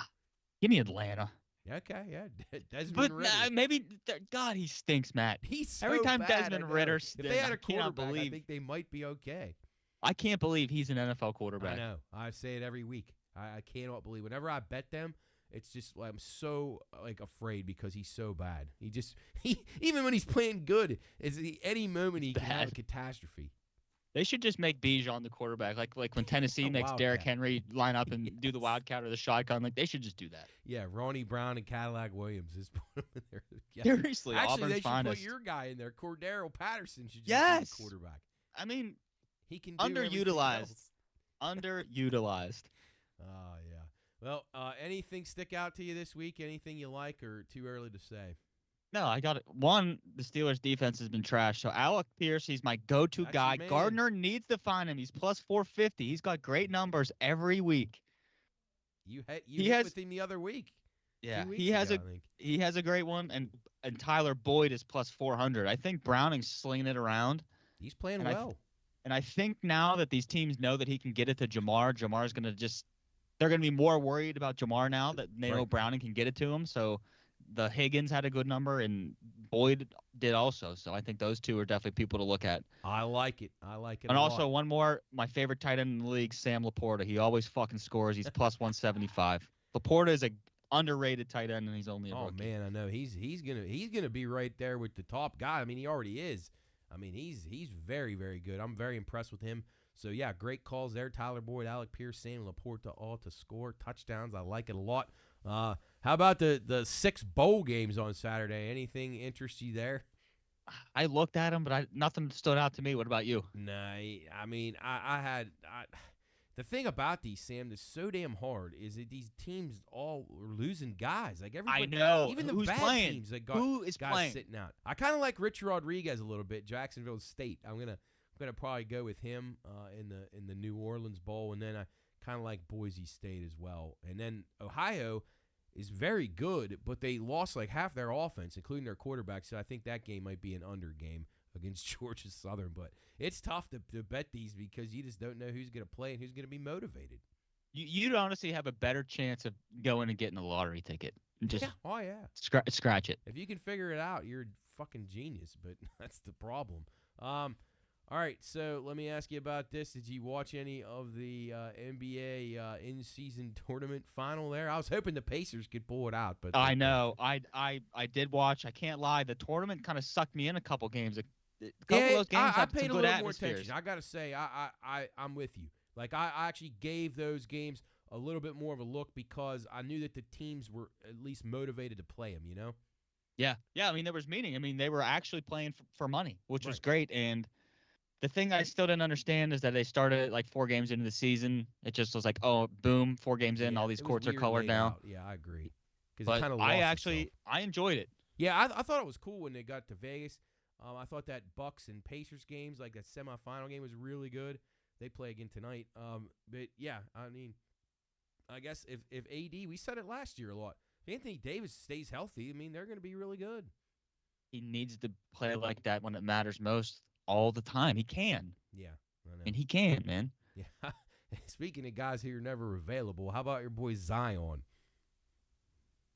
Speaker 3: Give me Atlanta.
Speaker 1: Okay, yeah. Desmond
Speaker 3: But
Speaker 1: Ritter.
Speaker 3: maybe God, he stinks, Matt.
Speaker 1: He's so
Speaker 3: every time
Speaker 1: bad,
Speaker 3: Desmond Ritter.
Speaker 1: If they had a
Speaker 3: cannot
Speaker 1: quarterback,
Speaker 3: believe.
Speaker 1: I think they might be okay.
Speaker 3: I can't believe he's an NFL quarterback.
Speaker 1: I know. I say it every week. I cannot believe. Whenever I bet them, it's just I'm so afraid because he's so bad. He even when he's playing good, any moment he can have a catastrophe.
Speaker 3: They should just make Bijan the quarterback, like when Tennessee makes Derrick Henry line up and do the wildcat or the shotgun. Like they should just do that.
Speaker 1: Yeah, Ronnie Brown and Cadillac Williams is put him in there. Yeah.
Speaker 3: Seriously,
Speaker 1: actually,
Speaker 3: Auburn's
Speaker 1: they should
Speaker 3: finest.
Speaker 1: put your guy in there. Cordero Patterson should just be the quarterback.
Speaker 3: I mean,
Speaker 1: he can do
Speaker 3: underutilized. Underutilized.
Speaker 1: Oh yeah. Well, anything stick out to you this week? Anything you like, or too early to say?
Speaker 3: No, I got it. One, the Steelers' defense has been trash. So Alec Pierce, he's my go-to guy. Gardner needs to find him. He's plus 450. He's got great numbers every week.
Speaker 1: You hit with him the other week.
Speaker 3: Yeah, he has a great one, and Tyler Boyd is plus 400. I think Browning's slinging it around.
Speaker 1: He's playing well.
Speaker 3: And I think now that these teams know that he can get it to Jamar's going to they're going to be more worried about Jamar now that they know Browning can get it to him. So the Higgins had a good number, and Boyd did also. So I think those two are definitely people to look at.
Speaker 1: I like it.
Speaker 3: And also one more, my favorite tight end in the league, Sam Laporta. He always fucking scores. He's plus 175. Laporta is a underrated tight end, and he's only a rookie.
Speaker 1: Oh man, I know he's gonna be right there with the top guy. I mean, he already is. I mean, he's very, very good. I'm very impressed with him. So yeah, great calls there. Tyler Boyd, Alec Pierce, Sam Laporta, all to score touchdowns. I like it a lot. How about the 6 bowl games on Saturday? Anything interest you there?
Speaker 3: I looked at them, but nothing stood out to me. What about you?
Speaker 1: No, I mean, the thing about these, Sam, that's so damn hard is that these teams all are losing guys. Like everybody,
Speaker 3: I know.
Speaker 1: Even the
Speaker 3: Who's
Speaker 1: bad
Speaker 3: playing?
Speaker 1: teams that got
Speaker 3: Who is
Speaker 1: guys
Speaker 3: playing?
Speaker 1: sitting out. I kind of like Rich Rodriguez a little bit, Jacksonville State. I'm gonna probably go with him in the New Orleans Bowl, and then I kind of like Boise State as well. And then Ohio is very good, but they lost like half their offense, including their quarterback. So I think that game might be an under game against Georgia Southern. But it's tough to bet these because you just don't know who's going to play and who's going to be motivated.
Speaker 3: You'd honestly have a better chance of going and getting a lottery ticket. Just scratch it.
Speaker 1: If you can figure it out, you're a fucking genius. But that's the problem. All right, so let me ask you about this. Did you watch any of the NBA in-season tournament final there? I was hoping the Pacers could pull it out, but
Speaker 3: I know. I did watch. I can't lie. The tournament kind of sucked me in a couple games. A couple of those games
Speaker 1: I
Speaker 3: had
Speaker 1: paid
Speaker 3: some
Speaker 1: a
Speaker 3: good
Speaker 1: little more
Speaker 3: atmospheres.
Speaker 1: attention. I got to say, I'm with you. Like I actually gave those games a little bit more of a look because I knew that the teams were at least motivated to play them. You know?
Speaker 3: Yeah. I mean, there was meaning. I mean, they were actually playing for money, which was great. And the thing I still didn't understand is that they started like 4 games into the season. It just was like, oh, boom, 4 games in, all these courts are colored now.
Speaker 1: Yeah, I agree.
Speaker 3: But I enjoyed it.
Speaker 1: Yeah, I thought it was cool when they got to Vegas. I thought that Bucks and Pacers games, like that semifinal game, was really good. They play again tonight. But yeah, I mean, I guess if AD, we said it last year a lot. If Anthony Davis stays healthy, I mean, they're going to be really good.
Speaker 3: He needs to play like that when it matters most. All the time. He can.
Speaker 1: Yeah. I know.
Speaker 3: And he can, man.
Speaker 1: Yeah. Speaking of guys who are never available, how about your boy Zion?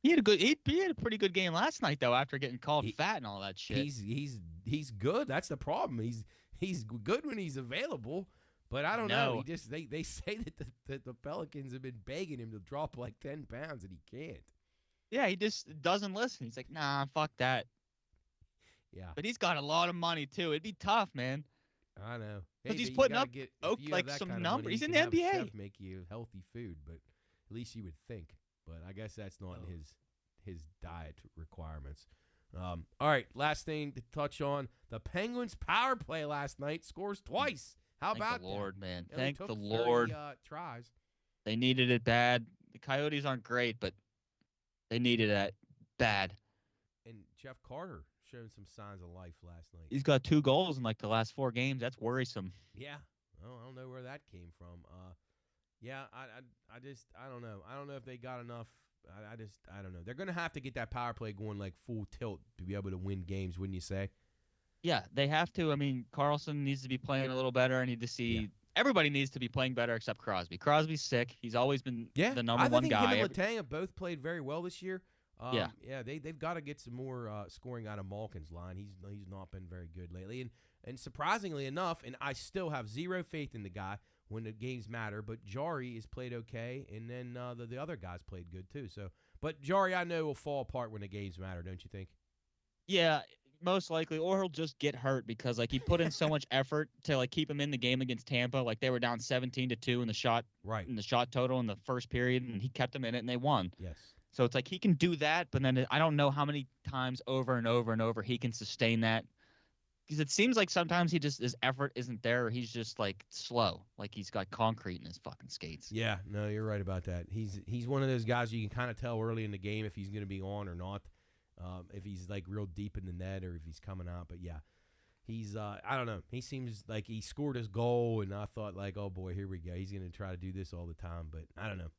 Speaker 3: He had a pretty good game last night though after getting called fat and all that shit.
Speaker 1: He's good. That's the problem. He's good when he's available, but I don't know. They say that the Pelicans have been begging him to drop like 10 pounds and he can't.
Speaker 3: Yeah, he just doesn't listen. He's like, "Nah, fuck that."
Speaker 1: Yeah.
Speaker 3: But he's got a lot of money, too. It'd be tough, man.
Speaker 1: I know.
Speaker 3: Because he's putting up like some numbers. He's in the NBA.
Speaker 1: Chef make you healthy food, but at least you would think. But I guess that's not in his diet requirements. All right, last thing to touch on. The Penguins' power play last night scores twice. How about that?
Speaker 3: Thank the Lord, man.
Speaker 1: It
Speaker 3: Thank
Speaker 1: took
Speaker 3: the
Speaker 1: 30,
Speaker 3: Lord.
Speaker 1: Tries.
Speaker 3: They needed it bad. The Coyotes aren't great, but they needed it bad.
Speaker 1: And Jeff Carter showed some signs of life last night.
Speaker 3: He's got 2 goals in like the last 4 games. That's worrisome.
Speaker 1: Yeah. Oh, I don't know where that came from. Yeah, I don't know. I don't know if they got enough. I don't know. They're going to have to get that power play going like full tilt to be able to win games, wouldn't you say?
Speaker 3: Yeah, they have to. I mean, Carlson needs to be playing a little better. I need to see everybody needs to be playing better except Crosby. Crosby's sick. He's always been the number one guy.
Speaker 1: I think him and Letang have both played very well this year.
Speaker 3: Yeah,
Speaker 1: they've got to get some more scoring out of Malkin's line. He's not been very good lately, and surprisingly enough, and I still have zero faith in the guy when the games matter. But Jari has played okay, and then the other guys played good too. So, but Jari, I know will fall apart when the games matter, don't you think?
Speaker 3: Yeah, most likely, or he'll just get hurt because like he put in so much effort to like keep him in the game against Tampa. Like they were down 17-2 in the shot total in the first period, and he kept them in it, and they won.
Speaker 1: Yes.
Speaker 3: So it's like he can do that, but then I don't know how many times over and over and over he can sustain that. Because it seems like sometimes his effort isn't there, or he's just like slow, like he's got concrete in his fucking skates.
Speaker 1: Yeah, no, you're right about that. He's one of those guys you can kind of tell early in the game if he's going to be on or not, if he's like real deep in the net or if he's coming out. But yeah, he's I don't know. He seems like he scored his goal, and I thought like, oh boy, here we go. He's going to try to do this all the time, but I don't know.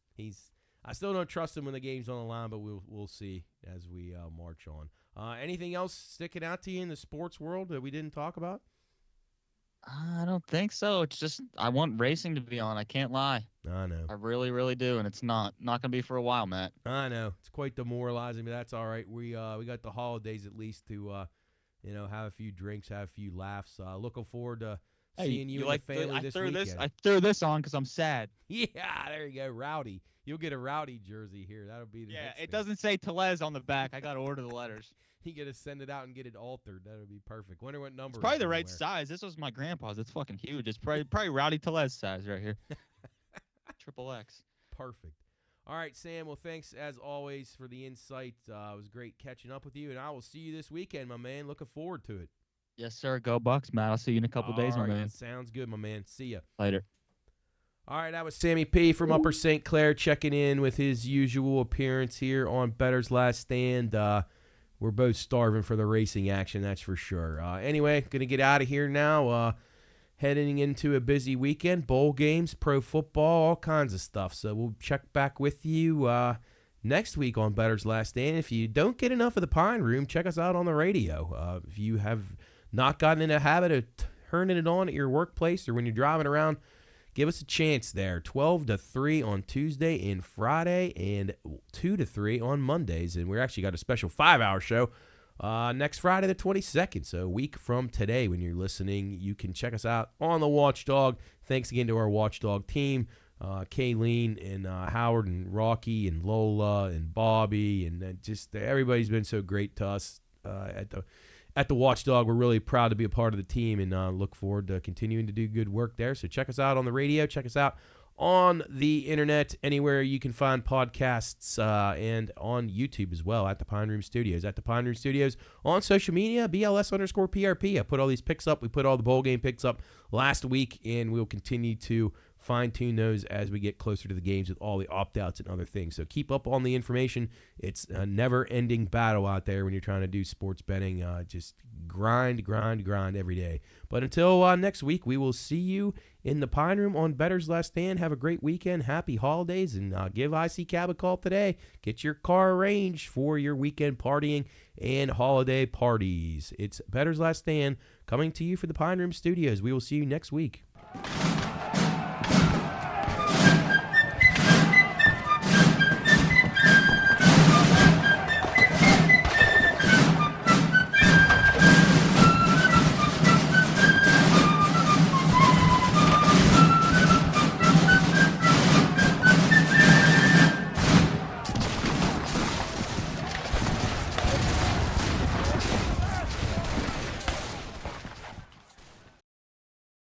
Speaker 1: I still don't trust him when the game's on the line, but we'll see as we march on. Anything else sticking out to you in the sports world that we didn't talk about?
Speaker 3: I don't think so. It's just I want racing to be on. I can't lie.
Speaker 1: I know.
Speaker 3: I really, really do, and it's not going to be for a while, Matt.
Speaker 1: I know. It's quite demoralizing, but that's all right. We got the holidays at least to have a few drinks, have a few laughs. Looking forward to seeing you and the family this weekend.
Speaker 3: I threw this on because I'm sad.
Speaker 1: Yeah, there you go, Rowdy. You'll get a Rowdy jersey here. That'll be the next
Speaker 3: it
Speaker 1: thing.
Speaker 3: Doesn't say Tellez on the back. I got to order the letters.
Speaker 1: You got to send it out and get it altered. That'll be perfect. Wonder what number.
Speaker 3: It's probably the right size. This was my grandpa's. It's fucking huge. It's probably Rowdy Tellez size right here. Triple X.
Speaker 1: Perfect. All right, Sam. Well, thanks as always for the insight. It was great catching up with you, and I will see you this weekend, my man. Looking forward to it.
Speaker 3: Yes, sir. Go Bucks, Matt. I'll see you in a couple days, my man.
Speaker 1: Sounds good, my man. See ya.
Speaker 3: Later.
Speaker 1: All right, that was Sammy P. from Upper St. Clair checking in with his usual appearance here on Bettor's Last Stand. We're both starving for the racing action, that's for sure. Anyway, going to get out of here now. Heading into a busy weekend, bowl games, pro football, all kinds of stuff. So we'll check back with you next week on Bettor's Last Stand. If you don't get enough of the Pine Room, check us out on the radio. If you have not gotten in a habit of turning it on at your workplace or when you're driving around, give us a chance there. 12 to 3 on Tuesday and Friday and 2 to 3 on Mondays. And we're actually got a special 5-hour show next Friday the 22nd. So a week from today when you're listening, you can check us out on the Watchdog. Thanks again to our Watchdog team, Kayleen and Howard and Rocky and Lola and Bobby. And just everybody's been so great to us at the Watchdog. We're really proud to be a part of the team and look forward to continuing to do good work there. So check us out on the radio. Check us out on the internet, anywhere you can find podcasts, and on YouTube as well at the Pine Room Studios. At the Pine Room Studios on social media, BLS_PRP. I put all these picks up. We put all the bowl game picks up last week, and we'll continue to fine-tune those as we get closer to the games with all the opt-outs and other things. So keep up on the information. It's a never-ending battle out there when you're trying to do sports betting. Just grind every day. But until next week, we will see you in the Pine Room on Bettor's Last Stand. Have a great weekend. Happy holidays. And give IC Cab a call today. Get your car arranged for your weekend partying and holiday parties. It's Bettor's Last Stand coming to you for the Pine Room Studios. We will see you next week.